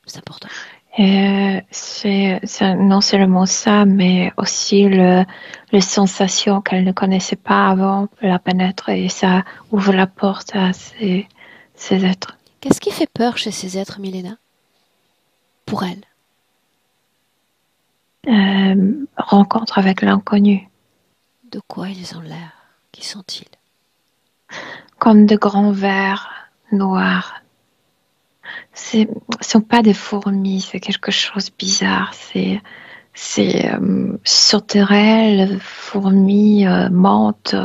C'est important. Non seulement ça, mais aussi les sensations qu'elle ne connaissait pas avant la pénètre et ça ouvre la porte à ces êtres. Qu'est-ce qui fait peur chez ces êtres, Milena? Pour elle? Rencontre avec l'inconnu, De quoi ils ont l'air? Qui sont-ils? comme de grands vers noirs. Ce sont pas des fourmis, c'est quelque chose de bizarre. C'est sauterelles, fourmis, menthes,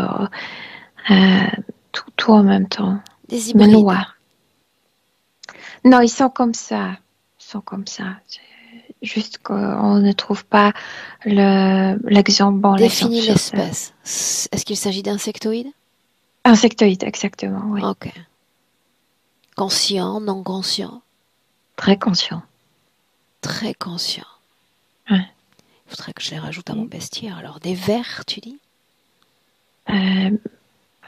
tout en même temps, Des mais hybrides. noirs. Non, ils sont comme ça. Ils sont comme ça. C'est juste qu'on ne trouve pas l'exemple Définis sur Terre. l'espèce. Est-ce qu'il s'agit d'insectoïdes? Insectoïdes, exactement, oui. Ok. Conscient, non conscient? Très conscient. Très conscient. Ouais. Il faudrait que je les rajoute à mon bestiaire. Alors, des vers, tu dis? Euh,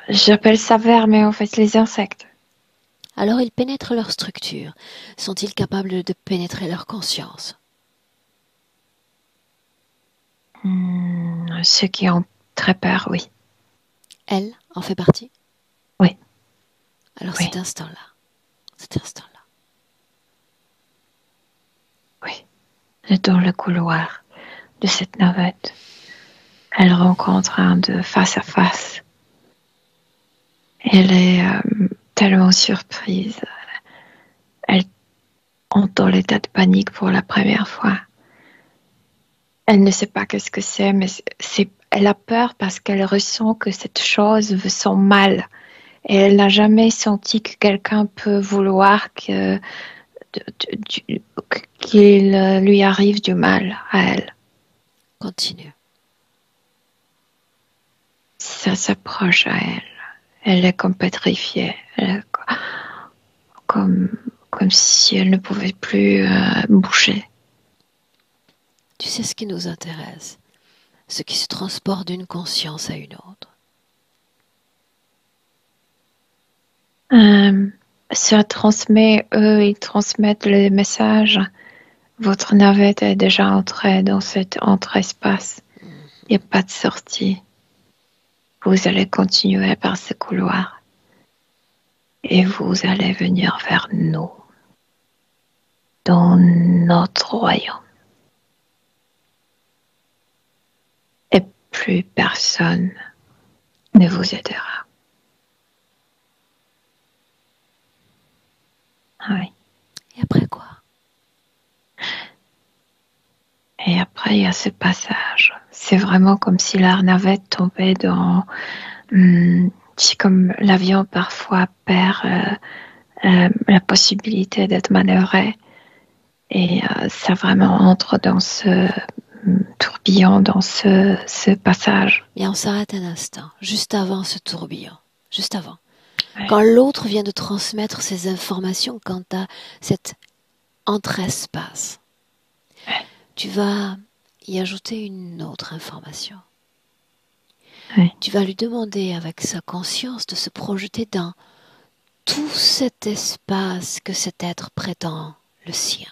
J'appelle ça vers, mais en fait, les insectes. Alors, ils pénètrent leur structure. Sont-ils capables de pénétrer leur conscience? Ceux qui ont très peur, oui. Elle en fait partie? Oui. Alors, Oui. cet instant-là. Oui. Dans le couloir de cette navette, elle rencontre un de face à face. Elle est tellement surprise. Elle entre dans l'état de panique pour la première fois. Elle ne sait pas qu'est-ce que c'est, mais elle a peur parce qu'elle ressent que cette chose veut son mal. Et elle n'a jamais senti que quelqu'un peut vouloir qu'il lui arrive du mal à elle. Continue. Ça s'approche à elle. Elle est comme pétrifiée. Elle est comme si elle ne pouvait plus bouger. Tu sais ce qui nous intéresse, ce qui se transporte d'une conscience à une autre. Ça transmet, eux, ils transmettent les messages. Votre navette est déjà entrée dans cet entre-espace. Il n'y a pas de sortie. Vous allez continuer par ce couloir. Et vous allez venir vers nous, dans notre royaume. Et plus personne ne vous aidera. Oui. Et après quoi? Et après, il y a ce passage. C'est vraiment comme si la navette tombait dans... c'est comme l'avion parfois perd la possibilité d'être manœuvré. Et ça vraiment entre dans ce tourbillon, dans ce passage. Et on s'arrête un instant, juste avant ce tourbillon, juste avant. Ouais. Quand l'autre vient de transmettre ses informations quant à cet entre-espace, tu vas y ajouter une autre information. Ouais. Tu vas lui demander avec sa conscience de se projeter dans tout cet espace que cet être prétend le sien.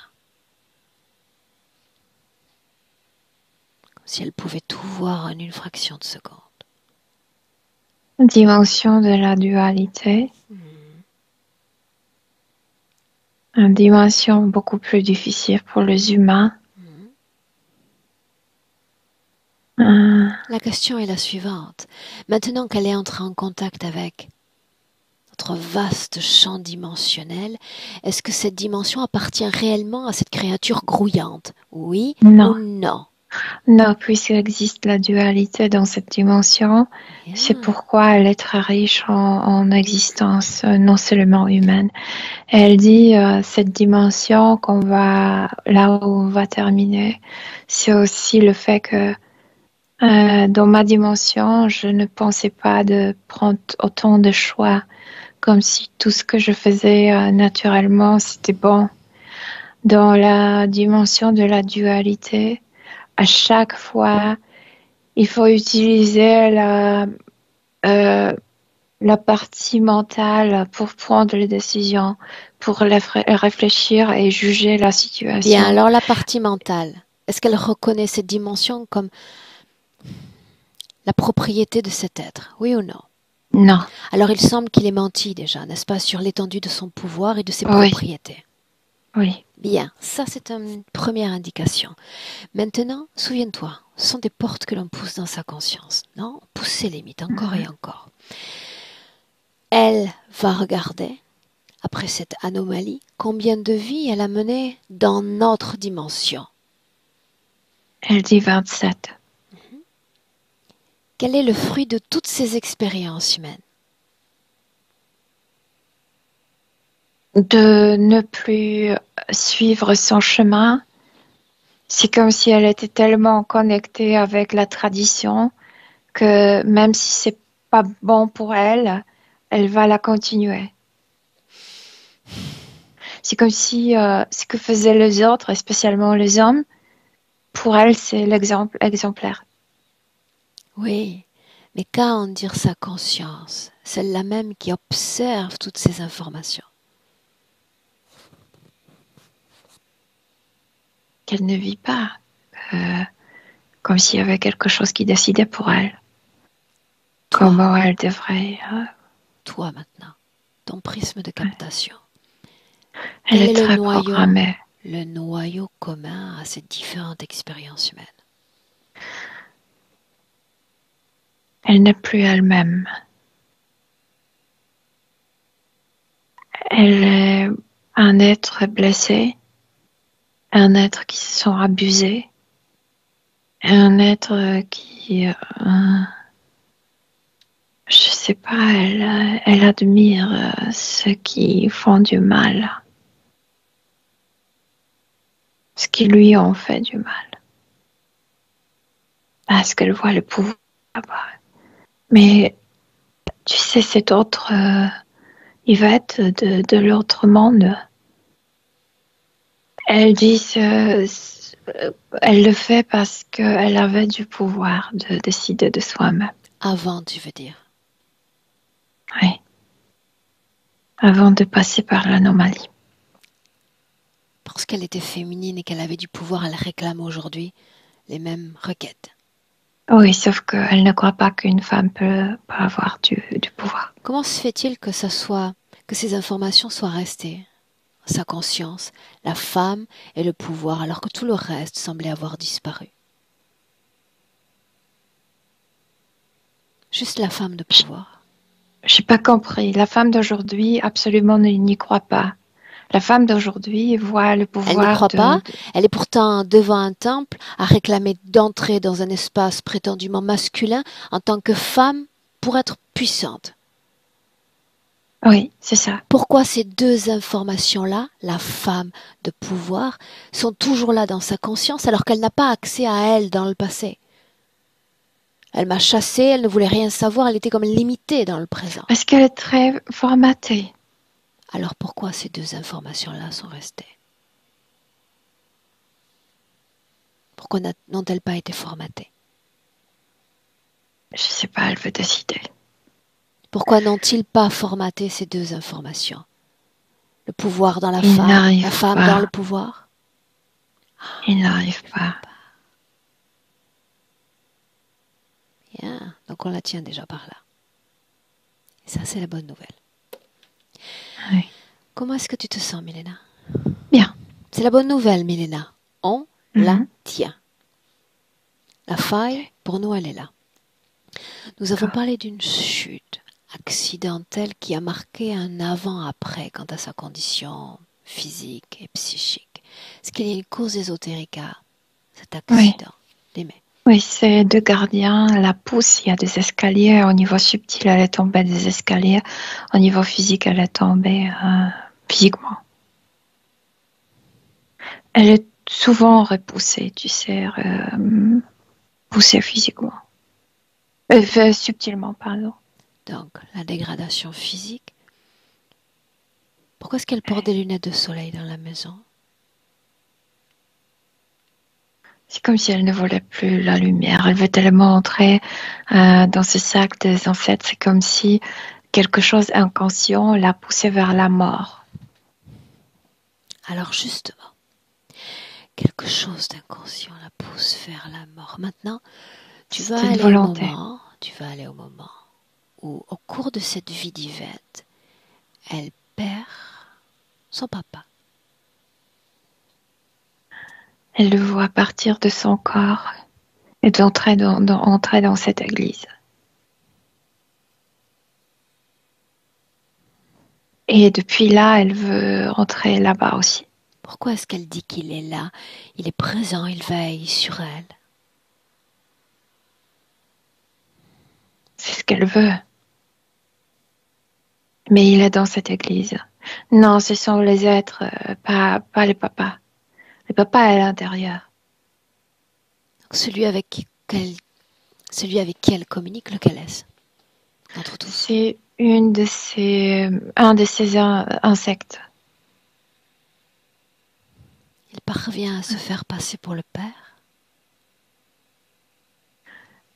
Comme si elle pouvait tout voir en une fraction de seconde. Dimension de la dualité. Une dimension beaucoup plus difficile pour les humains. La question est la suivante. Maintenant qu'elle est entrée en contact avec notre vaste champ dimensionnel, est-ce que cette dimension appartient réellement à cette créature grouillante? Oui Non. ou non? Non, puisqu'il existe la dualité dans cette dimension, c'est pourquoi elle est très riche en existence, non seulement humaine. Et elle dit, cette dimension là où on va terminer, c'est aussi le fait que dans ma dimension, je ne pensais pas de prendre autant de choix, comme si tout ce que je faisais naturellement, c'était bon. Dans la dimension de la dualité, à chaque fois, il faut utiliser la partie mentale pour prendre les décisions, pour réfléchir et juger la situation. Bien, alors la partie mentale, est-ce qu'elle reconnaît cette dimension comme la propriété de cet être? Oui ou non? Non. Alors il semble qu'il ait menti déjà, n'est-ce pas, sur l'étendue de son pouvoir et de ses propriétés. Oui. Bien, ça c'est une première indication. Maintenant, souviens-toi, ce sont des portes que l'on pousse dans sa conscience. Non, on pousse ses limites encore et encore. Elle va regarder, après cette anomalie, combien de vies elle a menées dans notre dimension. Elle dit 27. Quel est le fruit de toutes ces expériences humaines? De ne plus suivre son chemin. C'est comme si elle était tellement connectée avec la tradition que même si c'est pas bon pour elle, elle va la continuer. C'est comme si ce que faisaient les autres, et spécialement les hommes, pour elle, c'est l'exemple exemplaire. Oui, mais qu'à en dire sa conscience, celle-là même qui observe toutes ces informations? Qu'elle ne vit pas comme s'il y avait quelque chose qui décidait pour elle. Toi, comment elle devrait... toi maintenant, ton prisme de captation. Elle est très programmée. Le noyau commun à ces différentes expériences humaines. Elle n'est plus elle-même. Elle est un être blessé, un être qui se sent abusé, un être qui... je sais pas, elle admire ceux qui font du mal. Ce qui lui ont fait du mal. Parce qu'elle voit le pouvoir là-bas. Mais tu sais, cet autre Yvette de l'autre monde, elle dit elle le fait parce qu'elle avait du pouvoir de décider de soi-même. Avant, tu veux dire? Oui. Avant de passer par l'anomalie. Parce qu'elle était féminine et qu'elle avait du pouvoir, elle réclame aujourd'hui les mêmes requêtes. Oui, sauf qu'elle ne croit pas qu'une femme peut pas avoir du pouvoir. Comment se fait-il que ces informations soient restées? Sa conscience, la femme et le pouvoir, alors que tout le reste semblait avoir disparu. Juste la femme de pouvoir. J'ai pas compris. La femme d'aujourd'hui absolument n'y croit pas. La femme d'aujourd'hui voit le Elle n'y pouvoir croit pas. Elle est pourtant devant un temple à réclamer d'entrer dans un espace prétendument masculin en tant que femme pour être puissante. Oui, c'est ça. Pourquoi ces deux informations-là, la femme de pouvoir, sont toujours là dans sa conscience alors qu'elle n'a pas accès à elles dans le passé? Elle m'a chassée, elle ne voulait rien savoir, elle était comme limitée dans le présent. Parce qu'elle est très formatée. Alors pourquoi ces deux informations-là sont restées? Pourquoi n'ont-elles pas été formatées? Je sais pas, elle veut décider. Pourquoi n'ont-ils pas formaté ces deux informations? Le pouvoir dans la Ils femme, n'arrivent la femme pas. dans le pouvoir? Il n'arrive pas. Bien, donc on la tient déjà par là. Et ça, c'est la bonne nouvelle. Oui. Comment est-ce que tu te sens, Milena? Bien. C'est la bonne nouvelle, Milena. On la Mhm. tient. La faille, pour nous, elle est là. Nous avons parlé d'une chute accidentelle qui a marqué un avant-après quant à sa condition physique et psychique. Est-ce qu'il y a une cause ésotérique à cet accident? Dis-moi. Oui, c'est deux gardiens la poussent. Il y a des escaliers. Au niveau subtil, elle est tombée des escaliers. Au niveau physique, elle est tombée physiquement. Elle est souvent repoussée, tu sais, poussée physiquement. Subtilement, pardon. Donc, la dégradation physique. Pourquoi est-ce qu'elle porte des lunettes de soleil dans la maison? C'est comme si elle ne voulait plus la lumière. Elle veut tellement entrer dans ce sac des ancêtres. C'est comme si quelque chose inconscient l'a poussée vers la mort. Alors justement, quelque chose d'inconscient la pousse vers la mort. Maintenant, tu vas C'est une aller volonté. au moment où, au cours de cette vie d'Yvette, elle perd son papa. Elle le voit partir de son corps et d'entrer entrer dans cette église. Et depuis là, elle veut rentrer là-bas aussi. Pourquoi est-ce qu'elle dit qu'il est là? Il est présent, il veille sur elle. C'est ce qu'elle veut. Mais il est dans cette église. Non, ce sont les êtres, pas les papas. Le papa est à l'intérieur. Donc celui avec qui elle communique, lequel est-ce? Entre tous. C'est un de ces insectes. Il parvient à se faire passer pour le père.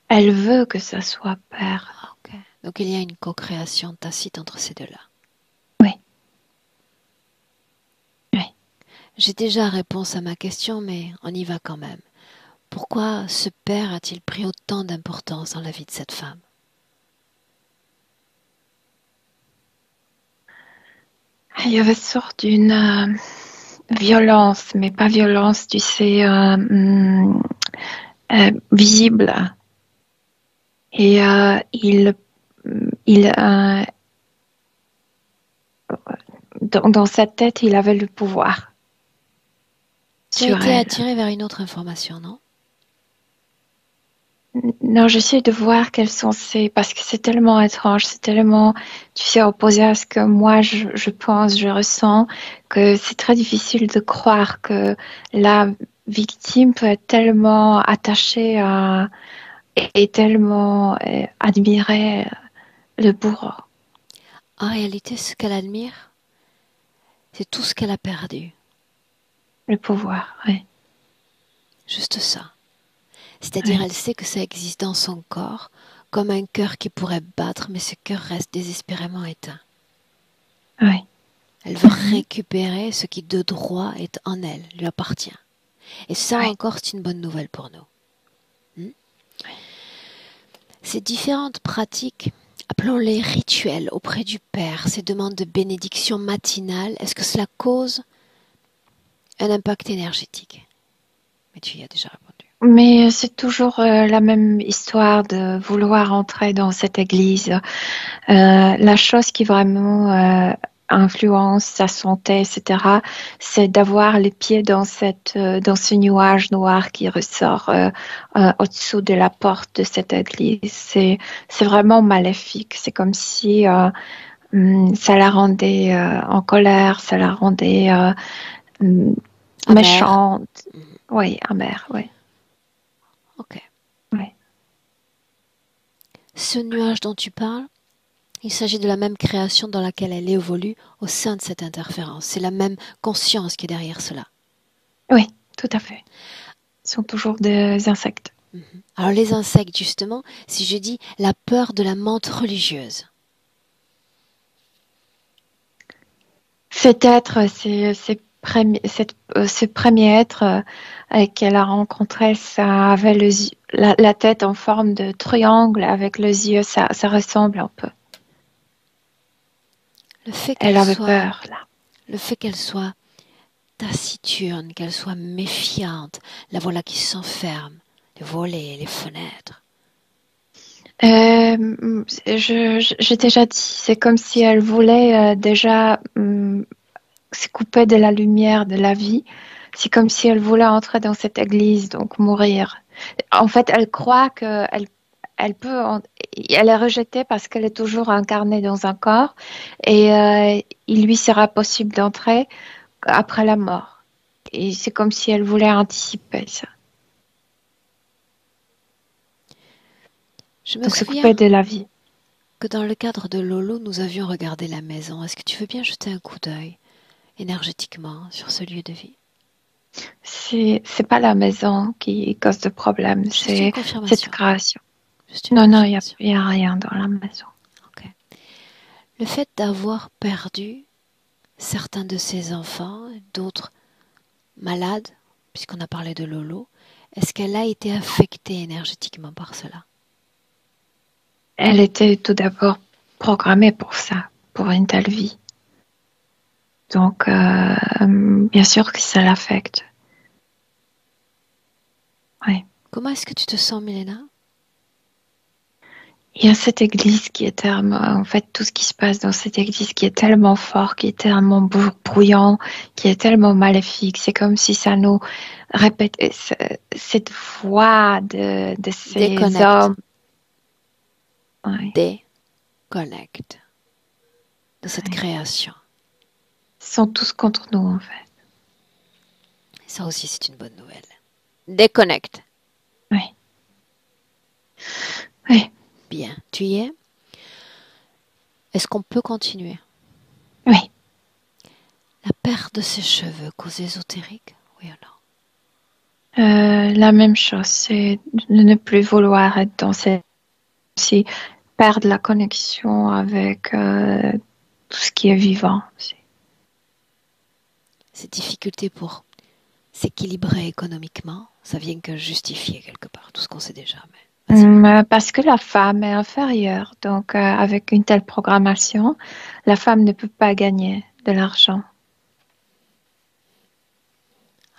Elle veut que ça soit père. Ah, ok. Donc il y a une co-création tacite entre ces deux-là. Oui. Oui. J'ai déjà réponse à ma question, mais on y va quand même. Pourquoi ce père a-t-il pris autant d'importance dans la vie de cette femme? Il y avait sorte d'une violence, mais pas violence, tu sais, visible. Et il dans sa tête, il avait le pouvoir Tu as sur été elle. attiré vers une autre information, non? Non, j'essaie de voir quels sont parce que c'est tellement étrange, c'est tellement, tu sais, opposé à ce que moi je pense, je ressens, que c'est très difficile de croire que la victime peut être tellement attachée et tellement admirer le bourreau. En réalité, ce qu'elle admire, c'est tout ce qu'elle a perdu. Le pouvoir, oui. Juste ça. C'est-à-dire, Oui. elle sait que ça existe dans son corps, comme un cœur qui pourrait battre, mais ce cœur reste désespérément éteint. Oui. Elle veut récupérer ce qui de droit est en elle, lui appartient. Et ça Oui. encore, c'est une bonne nouvelle pour nous. Ces différentes pratiques, appelons-les rituels auprès du Père, ces demandes de bénédiction matinale, est-ce que cela cause un impact énergétique? Mais tu y as déjà répondu. Mais c'est toujours la même histoire de vouloir entrer dans cette église. La chose qui vraiment influence sa santé, etc., c'est d'avoir les pieds dans ce nuage noir qui ressort au-dessous de la porte de cette église. C'est vraiment maléfique. C'est comme si ça la rendait en colère, ça la rendait hum, Amère. méchante. Mhm. Oui, amère, oui. Ok. Oui. Ce nuage dont tu parles, il s'agit de la même création dans laquelle elle évolue au sein de cette interférence. C'est la même conscience qui est derrière cela. Oui, tout à fait. Ce sont toujours des insectes. Mhm. Alors les insectes, justement, si je dis la peur de la menthe religieuse. Cet être, ce premier être qu'elle a rencontré, ça avait la tête en forme de triangle avec les yeux, ça ressemble un peu. Le fait Elle qu'elle avait soit, peur, là. le fait qu'elle soit taciturne, qu'elle soit méfiante, la voilà qui s'enferme, les volets, les fenêtres. J'ai déjà dit, c'est comme si elle voulait déjà se couper de la lumière de la vie. C'est comme si elle voulait entrer dans cette église, donc mourir. En fait, elle croit qu'elle elle peut, elle est rejetée parce qu'elle est toujours incarnée dans un corps et il lui sera possible d'entrer après la mort. Et c'est comme si elle voulait anticiper ça. Je me Donc se souviens couper de la vie. que dans le cadre de Lolo, nous avions regardé la maison. Est-ce que tu veux bien jeter un coup d'œil énergétiquement sur ce lieu de vie? C'est pas la maison qui cause de problème, Juste une c'est cette confirmation. création. Juste une Non, non, confirmation. y a rien dans la maison. Ok. Le fait d'avoir perdu certains de ses enfants, d'autres malades, puisqu'on a parlé de Lolo, est-ce qu'elle a été affectée énergétiquement par cela? Elle était tout d'abord programmée pour ça, pour une telle vie. Donc, bien sûr que ça l'affecte. Oui. Comment est-ce que tu te sens, Milena? Il y a cette église qui est tellement, en fait, tout ce qui se passe dans cette église qui est tellement fort, qui est tellement bruyant, qui est tellement maléfique. C'est comme si ça nous répète cette voix de ces Déconnecte. hommes. Ouais. Déconnecte de cette Ouais. création. Ils sont tous contre nous, en fait. Ça aussi, c'est une bonne nouvelle. Déconnecte. Oui. Oui. Bien. Tu y es? Est-ce qu'on peut continuer? Oui. La perte de ses cheveux, cause ésotérique? Oui ou non? La même chose, c'est de ne plus vouloir être dans cette, aussi perdre la connexion avec tout ce qui est vivant aussi. Ces difficultés pour s'équilibrer économiquement, ça vient que justifier quelque part tout ce qu'on sait déjà. Mais vas-y. Parce que la femme est inférieure, donc avec une telle programmation, la femme ne peut pas gagner de l'argent.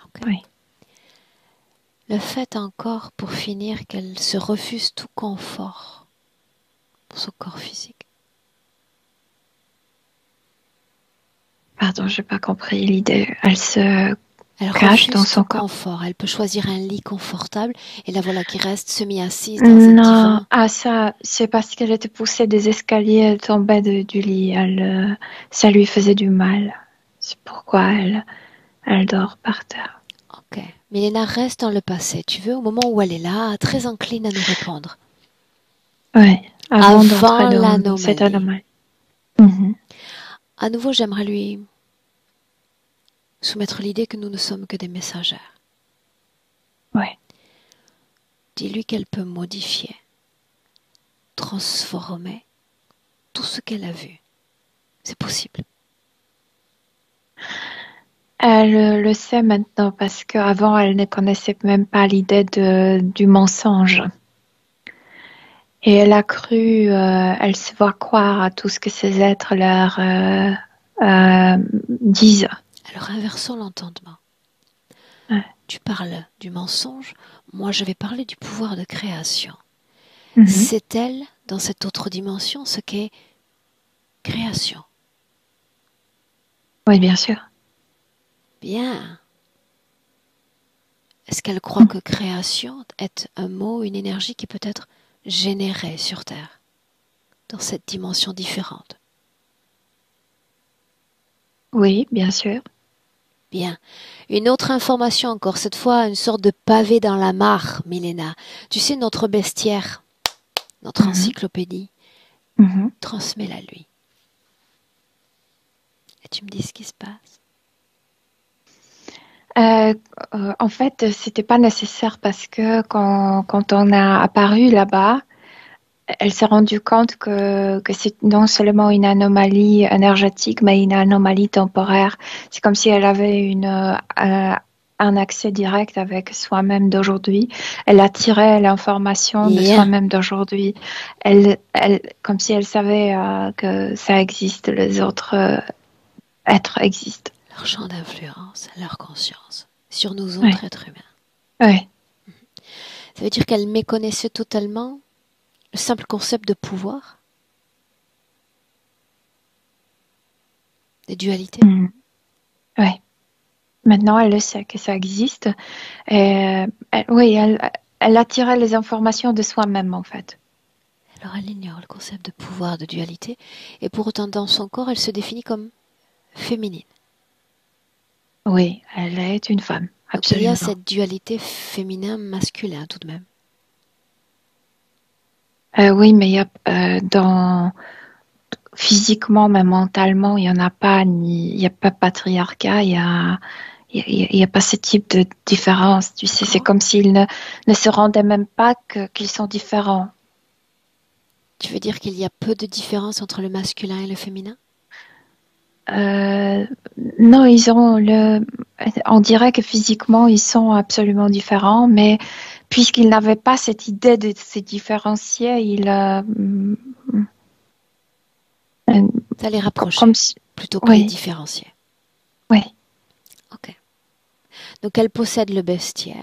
Ok. Oui. Le fait encore, pour finir, qu'elle se refuse tout confort pour son corps physique. Pardon, j'ai pas compris l'idée. Elle se Elle cache dans refuse tout son corps. confort. Elle peut choisir un lit confortable et la voilà qui reste semi-assise dans un Non, divan. ça, c'est parce qu'elle était poussée des escaliers, elle tombait du lit. Ça lui faisait du mal. C'est pourquoi elle dort par terre. Ok. Milena reste dans le passé. Tu veux, au moment où elle est là, très incline à nous répondre. Oui, avant d'entrer Avant dans cette l'anomalie. anomalie. Mhm. À nouveau, j'aimerais lui soumettre l'idée que nous ne sommes que des messagères. Oui. Dis-lui qu'elle peut modifier, transformer tout ce qu'elle a vu. C'est possible. Elle le sait maintenant parce qu'avant, elle ne connaissait même pas l'idée du mensonge. Et elle a cru, elle se voit croire à tout ce que ces êtres leur disent. Alors inversons l'entendement. Ouais. tu parles du mensonge, moi je vais parler du pouvoir de création. Mhm. C'est elle, dans cette autre dimension, ce qu'est création. Oui, bien sûr. Bien. Est-ce qu'elle croit que création est un mot, une énergie qui peut être générée sur Terre, dans cette dimension différente? Oui, bien sûr. Bien. Une autre information encore, cette fois une sorte de pavé dans la mare, Milena. Tu sais, notre bestiaire, notre Mhm. encyclopédie, Mhm. transmets-la lui. Et tu me dis ce qui se passe. Euh, En fait, c'était pas nécessaire parce que quand on a apparu là-bas, elle s'est rendue compte que c'est non seulement une anomalie énergétique, mais une anomalie temporaire. C'est comme si elle avait un accès direct avec soi-même d'aujourd'hui. Elle attirait l'information de Bien. soi-même d'aujourd'hui. Comme si elle savait que ça existe, les autres êtres existent. Leur champ d'influence, leur conscience, sur nous Oui, autres êtres humains. oui. Ça veut dire qu'elle méconnaissait totalement le simple concept de pouvoir, de dualité. Mm. Oui. Maintenant, elle le sait que ça existe. Et, oui, elle attirait les informations de soi-même, en fait. Alors elle ignore le concept de pouvoir, de dualité, et pour autant dans son corps, elle se définit comme féminine. Oui, elle est une femme, Donc il y a absolument. cette dualité féminin-masculin tout de même. Oui, mais il y a, physiquement, mais mentalement, il y en a pas, il y a pas patriarcat, il y a pas ce type de différence. Tu sais, c'est D'accord. comme s'ils ne se rendaient même pas qu'ils sont différents. Tu veux dire qu'il y a peu de différence entre le masculin et le féminin? Euh, non, on dirait que physiquement, ils sont absolument différents, mais puisqu'ils n'avaient pas cette idée de se différencier, euh, Ça les comme rapprochait si, plutôt que les oui, différencier. oui. Ok. Donc elle possède le bestiaire.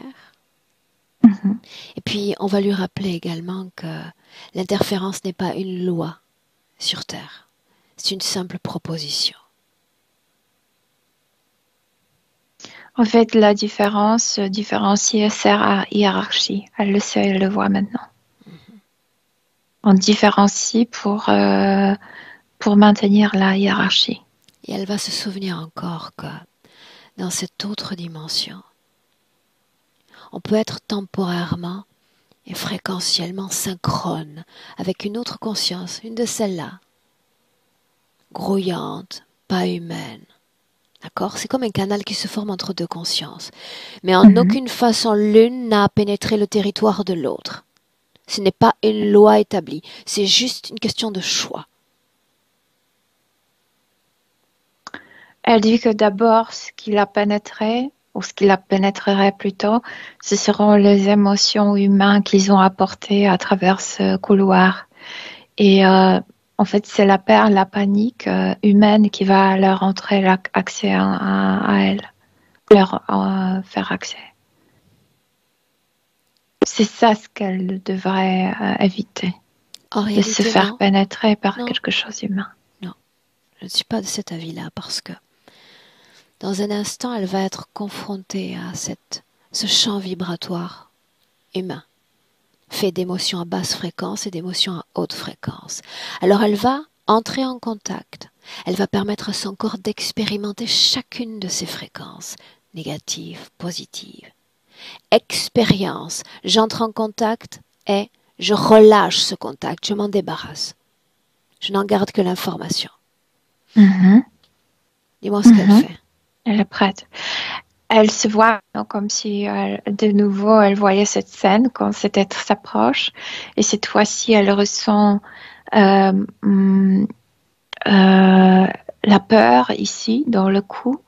Mhm. Et puis on va lui rappeler également que l'interférence n'est pas une loi sur Terre. C'est une simple proposition. En fait, la différencier sert à hiérarchie. Elle le sait, elle le voit maintenant. On différencie pour maintenir la hiérarchie. Et elle va se souvenir encore que dans cette autre dimension, on peut être temporairement et fréquentiellement synchrone avec une autre conscience, une de celles-là, grouillante, pas humaine. D'accord? C'est comme un canal qui se forme entre deux consciences. Mais en Mhm. aucune façon l'une n'a pénétré le territoire de l'autre. Ce n'est pas une loi établie, c'est juste une question de choix. Elle dit que d'abord, ce qui la pénétrait, ou ce qui la pénétrerait plutôt, ce seront les émotions humaines qu'ils ont apportées à travers ce couloir. Et en fait, c'est la peur, la panique humaine qui va leur entrer l'accès à elle, leur faire accès. C'est ça ce qu'elle devrait éviter, En de se réalité, faire non, pénétrer par non, quelque chose d'humain. non. Je ne suis pas de cet avis-là parce que dans un instant, elle va être confrontée à ce champ vibratoire humain, fait d'émotions à basse fréquence et d'émotions à haute fréquence. Alors elle va entrer en contact. Elle va permettre à son corps d'expérimenter chacune de ces fréquences, négatives, positives. Expérience. J'entre en contact et je relâche ce contact, je m'en débarrasse. Je n'en garde que l'information. Mhm. Dis-moi ce qu'elle Mhm. fait. Elle est prête. Elle se voit comme si de nouveau elle voyait cette scène quand cet être s'approche et cette fois-ci elle ressent euh, hum, euh, la peur ici dans le cou,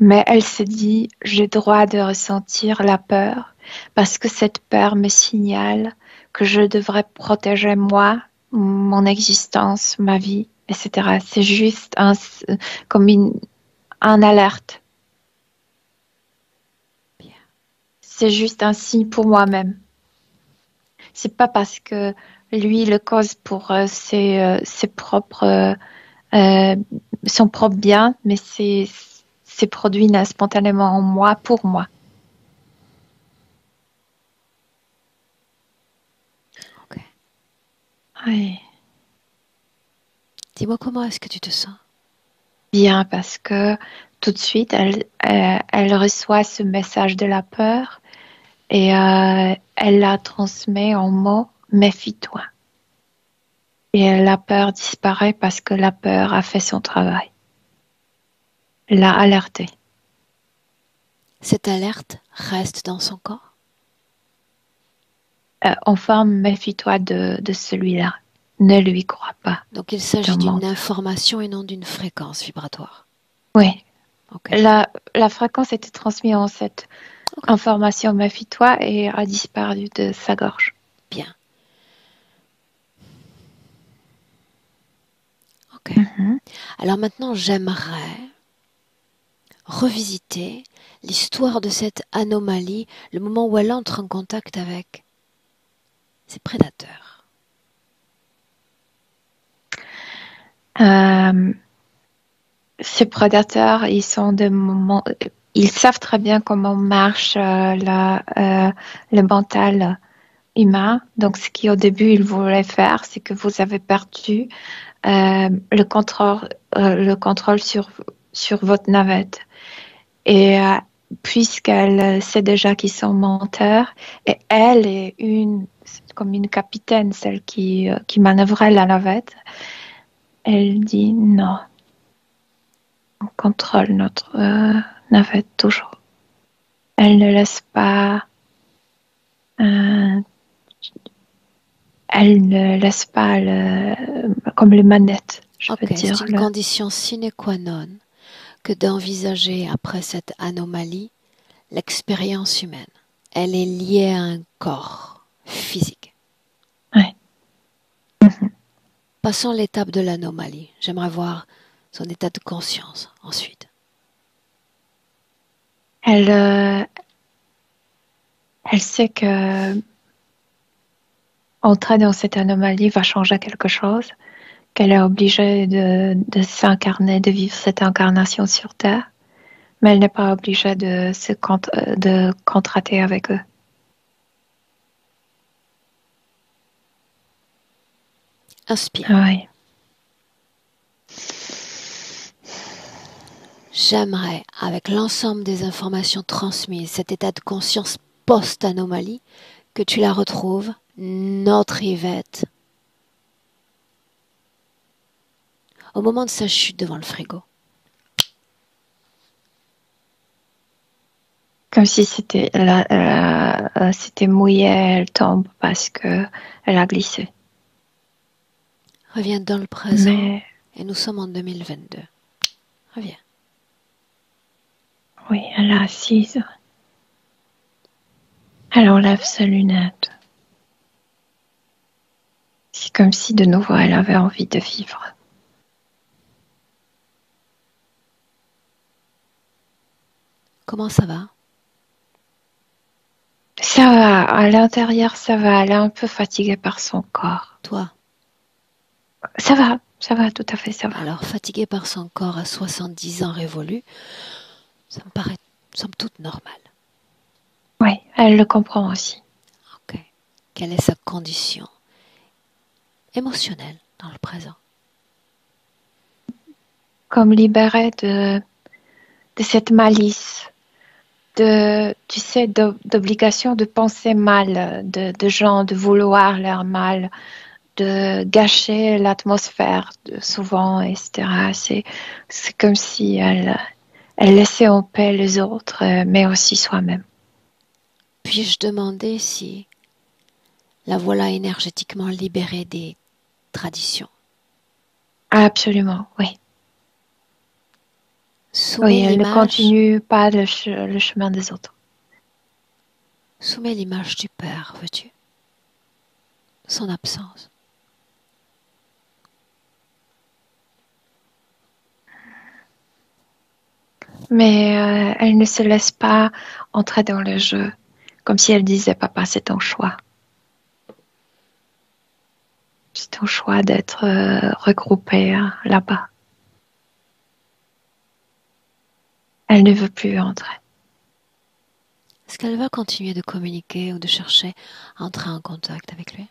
mais elle se dit j'ai droit de ressentir la peur parce que cette peur me signale que je devrais protéger moi, mon existence, ma vie, etc. C'est juste comme un alerte. Bien. c'est juste un signe pour moi-même. C'est pas parce que lui le cause pour ses propres euh, son propre bien, mais c'est produit spontanément en moi pour moi. Ok. Oui. Dis-moi comment est-ce que tu te sens? Bien, parce que tout de suite, elle reçoit ce message de la peur et elle la transmet en mots, méfie-toi. Et la peur disparaît parce que la peur a fait son travail. Elle l'a alertée. Cette alerte reste dans son corps? Enfin, méfie-toi de celui-là. Ne lui crois pas. Donc il C'est un s'agit d'une menteur. information et non d'une fréquence vibratoire. Oui, Ok. la fréquence était transmise en cette Ok. information, méfie-toi, et a disparu de sa gorge. Bien. Ok. Mhm. Alors maintenant, j'aimerais revisiter l'histoire de cette anomalie, le moment où elle entre en contact avec ses prédateurs. Euh, Ces prédateurs, ils savent très bien comment marche le mental humain. Donc, ce qu'au début ils voulaient faire, c'est que vous avez perdu le contrôle sur votre navette. Et puisqu'elle sait déjà qu'ils sont menteurs, et elle est comme une capitaine, celle qui manœuvrait la navette, elle dit non, on contrôle notre navette toujours. Elle ne laisse pas, euh, elle ne laisse pas comme les manettes, je veux Ok, c'est dire. une condition sine qua non que d'envisager après cette anomalie l'expérience humaine. Elle est liée à un corps physique. Ouais. Passons l'étape de l'anomalie. J'aimerais voir son état de conscience ensuite. Elle, euh, elle sait que entrer dans cette anomalie va changer quelque chose, qu'elle est obligée de s'incarner, de vivre cette incarnation sur Terre, mais elle n'est pas obligée de contracter avec eux. Inspire. Ah oui. J'aimerais, avec l'ensemble des informations transmises, cet état de conscience post-anomalie, que tu la retrouves, notre Yvette, au moment de sa chute devant le frigo. Comme si c'était mouillé, elle tombe parce que elle a glissé. Reviens dans le présent Mais et nous sommes en 2022. Reviens. oui, elle est assise. Elle enlève sa lunette. C'est comme si de nouveau elle avait envie de vivre. Comment ça va? Ça va, à l'intérieur, ça va. Elle est un peu fatiguée par son corps. Toi? Ça va, tout à fait, ça va. Alors, fatigué par son corps à 70 ans révolus, ça me paraît somme toute normal. Oui, elle le comprend aussi. Ok. Quelle est sa condition émotionnelle dans le présent? Comme libérée de cette malice, tu sais, d'obligation de penser mal, de gens, de vouloir leur mal, de gâcher l'atmosphère souvent, etc. C'est comme si elle laissait en paix les autres, mais aussi soi-même. Puis-je demander si la voilà énergétiquement libérée des traditions? Absolument, oui. Soumets Oui, elle ne l'image, continue pas le chemin des autres. soumets l'image du père, veux-tu? Son absence. Mais elle ne se laisse pas entrer dans le jeu. Comme si elle disait, papa, c'est ton choix. C'est ton choix d'être regroupé là-bas. Elle ne veut plus entrer. Est-ce qu'elle va continuer de communiquer ou de chercher à entrer en contact avec lui?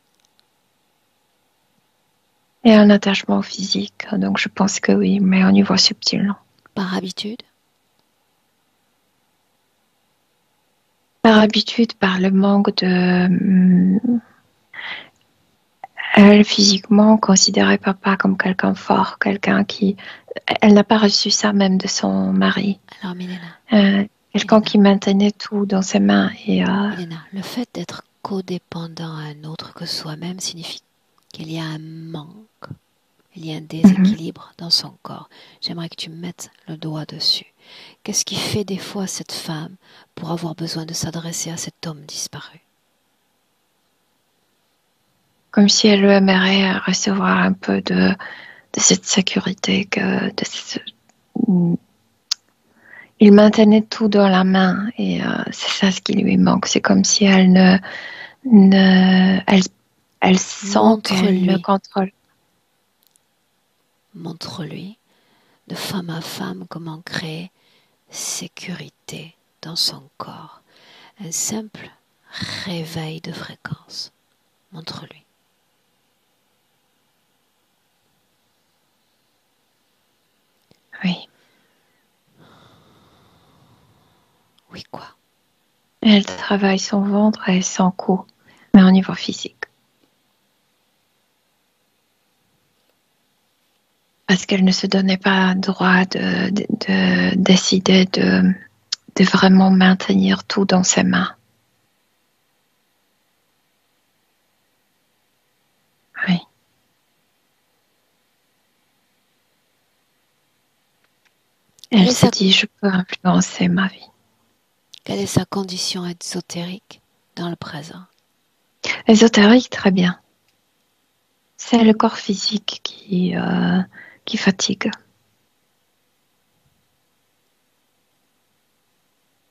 Et un attachement physique, donc je pense que oui, mais au niveau subtil, non. Par habitude? Par habitude, par le manque de... Elle, physiquement, considérait papa comme quelqu'un fort, quelqu'un qui... Elle n'a pas reçu ça même de son mari. Alors, Milena, Quelqu'un qui maintenait tout dans ses mains. Milena, le fait d'être codépendant à un autre que soi-même signifie qu'il y a un manque, il y a un déséquilibre dans son corps. J'aimerais que tu mettes le doigt dessus. Qu'est-ce qui fait des fois cette femme pour avoir besoin de s'adresser à cet homme disparu? Comme si elle aimerait recevoir un peu de cette sécurité il maintenait tout dans la main et c'est ça ce qui lui manque. C'est comme si elle elle sent qu'elle ne contrôle. Montre-lui de femme à femme comment créer sécurité dans son corps. Un simple réveil de fréquence. Montre-lui. Oui. Oui, quoi? Elle travaille son ventre et son cou, mais au niveau physique. Parce qu'elle ne se donnait pas le droit de décider de vraiment maintenir tout dans ses mains. Oui. Elle s'est dit, je peux influencer ma vie. Quelle est sa condition ésotérique dans le présent? Ésotérique, très bien. C'est le corps physique qui fatigue.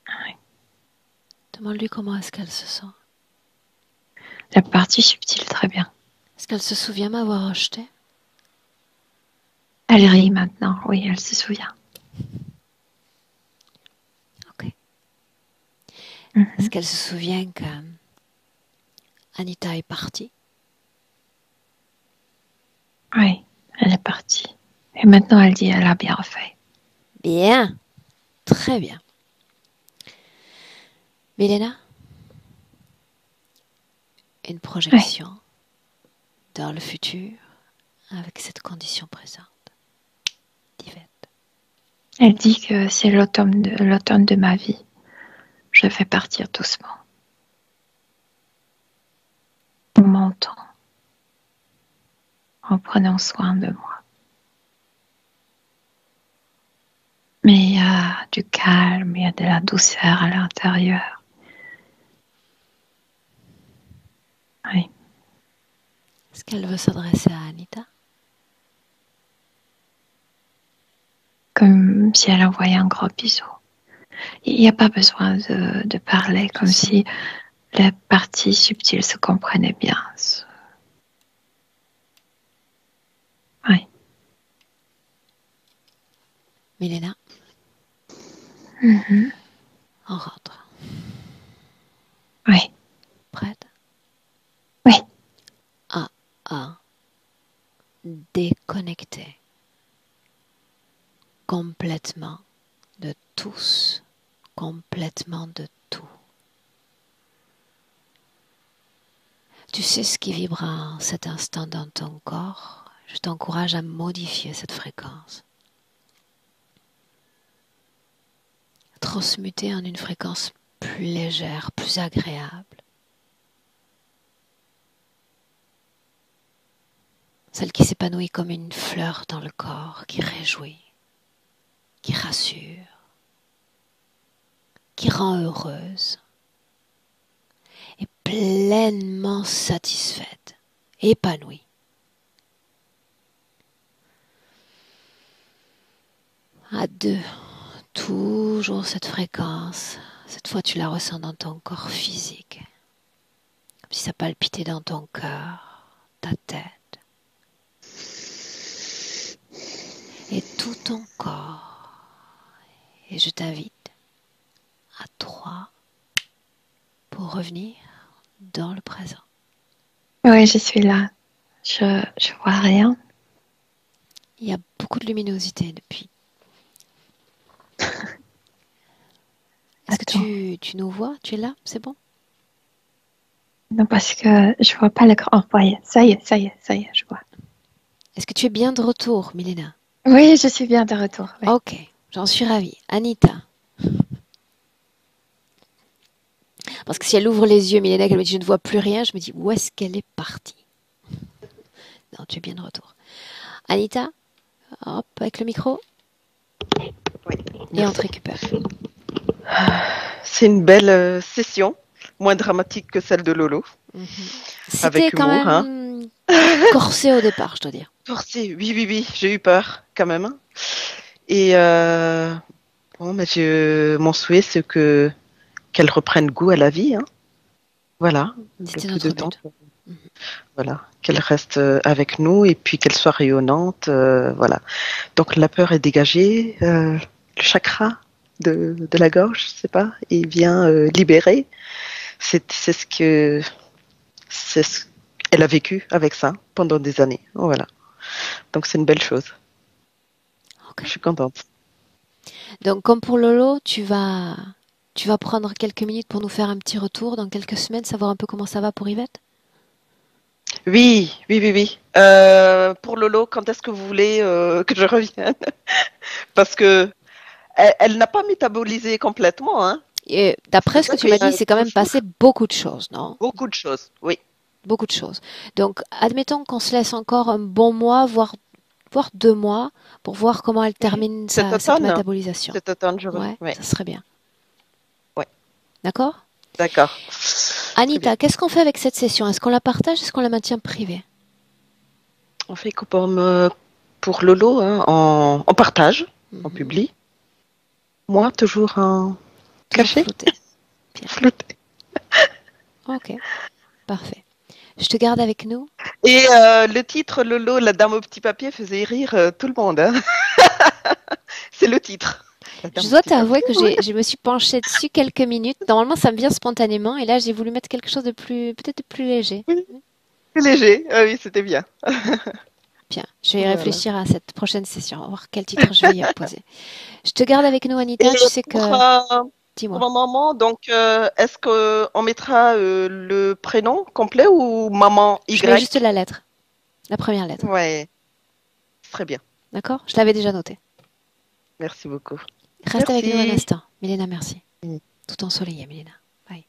Oui. Demande-lui comment est-ce qu'elle se sent. La partie subtile, très bien. Est-ce qu'elle se souvient m'avoir rejeté? Elle rit maintenant, oui, elle se souvient. Ok. Est-ce qu'elle se souvient qu'Anita est partie? Oui, elle est partie. Et maintenant, elle dit, elle a bien fait. Bien. Très bien. Milena, une projection dans le futur avec cette condition présente d'Yvette. Elle dit que c'est l'automne de ma vie. Je vais partir doucement. En montant. En prenant soin de moi. Mais il y a du calme, il y a de la douceur à l'intérieur. Oui. Est-ce qu'elle veut s'adresser à Anita? Comme si elle envoyait un gros bisou. Il n'y a pas besoin de parler, comme si les parties subtiles se comprenaient bien. Oui. Milena, on rentre. Oui. Prête? Oui. À déconnecter complètement de tous, complètement de tout. Tu sais ce qui vibre en cet instant dans ton corps? Je t'encourage à modifier cette fréquence. Transmuter en une fréquence plus légère, plus agréable. Celle qui s'épanouit comme une fleur dans le corps, qui réjouit, qui rassure, qui rend heureuse et pleinement satisfaite, épanouie. À deux, toujours cette fréquence Cette fois, tu la ressens dans ton corps physique, comme si ça palpitait dans ton cœur, ta tête et tout ton corps. Et je t'invite à 3 pour revenir dans le présent. Oui, je suis là. Je vois rien. Il y a beaucoup de luminosité depuis. Est-ce que tu nous vois? Tu es là? C'est bon? Non, parce que je vois pas l'écran. Oh, voyez, ça y est, je vois. Est-ce que tu es bien de retour, Milena? Oui, je suis bien de retour. Oui. Ok, j'en suis ravie. Anita. Parce que si elle ouvre les yeux, Milena, qu'elle me dit je ne vois plus rien, je me dis où est-ce qu'elle est partie? Non, tu es bien de retour. Anita, hop, avec le micro. Oui, Et on merci. te récupère. C'est une belle session, moins dramatique que celle de Lolo, C'était avec quand humour, hein. même corsé au départ, je dois dire. Forcé, oui, j'ai eu peur quand même, hein. Et bon, mais mon souhait, c'est qu'elle reprenne goût à la vie, hein. Voilà, le C'était peu de notre temps, but. voilà, qu'elle reste avec nous et puis qu'elle soit rayonnante, voilà. Donc la peur est dégagée, le chakra de la gorge, je sais pas, il vient libérer. C'est ce que c'est ce elle a vécu avec ça pendant des années. Voilà. Donc c'est une belle chose. Ok. Je suis contente. Donc, comme pour Lolo, tu vas prendre quelques minutes pour nous faire un petit retour dans quelques semaines, savoir un peu comment ça va pour Yvette? Oui. Pour Lolo, quand est-ce que vous voulez que je revienne? Parce que elle n'a pas métabolisé complètement, hein. Et C'est d'après ce ça que tu qu'il m'as y dit, a c'est quand même toujours passé beaucoup de choses, non? beaucoup de choses. Oui. Beaucoup de choses. Donc, admettons qu'on se laisse encore un bon mois, voire 2 mois, pour voir comment elle Oui. termine Cet cette automne, métabolisation. cet automne, je reviens. Ouais, Oui. ça serait bien. Ouais. D'accord? D'accord. Très bien. Anita, qu'est-ce qu'on fait avec cette session? Est-ce qu'on la partage? Est-ce qu'on la maintient privée? On fait comme pour Lolo, hein, en partage, en Mhm. public. Moi, toujours en Toujours caché, flotter. Bien. flotté. Ok, parfait. Je te garde avec nous. Et le titre Lolo, la dame au petit papier, faisait rire tout le monde, hein. C'est le titre. La Je dame au dois petit t'avouer papier. que je me suis penchée dessus quelques minutes. Normalement, ça me vient spontanément, et là, j'ai voulu mettre quelque chose de plus, peut-être de plus léger. Oui, c'est léger. Ah oui, c'était bien. Bien, je vais y Voilà. réfléchir à cette prochaine session, on va voir quel titre je vais y apposer. Je te garde avec nous, Et Anita. Tu sais que... pour Dis-moi. ma maman, donc, est-ce qu'on mettra le prénom complet ou maman Je mets juste Y? la lettre, la première lettre. Ouais, très bien. D'accord? Je l'avais déjà noté. Merci beaucoup. Reste avec nous un Merci. instant. Milena, merci. Tout ensoleillé, Milena. Bye.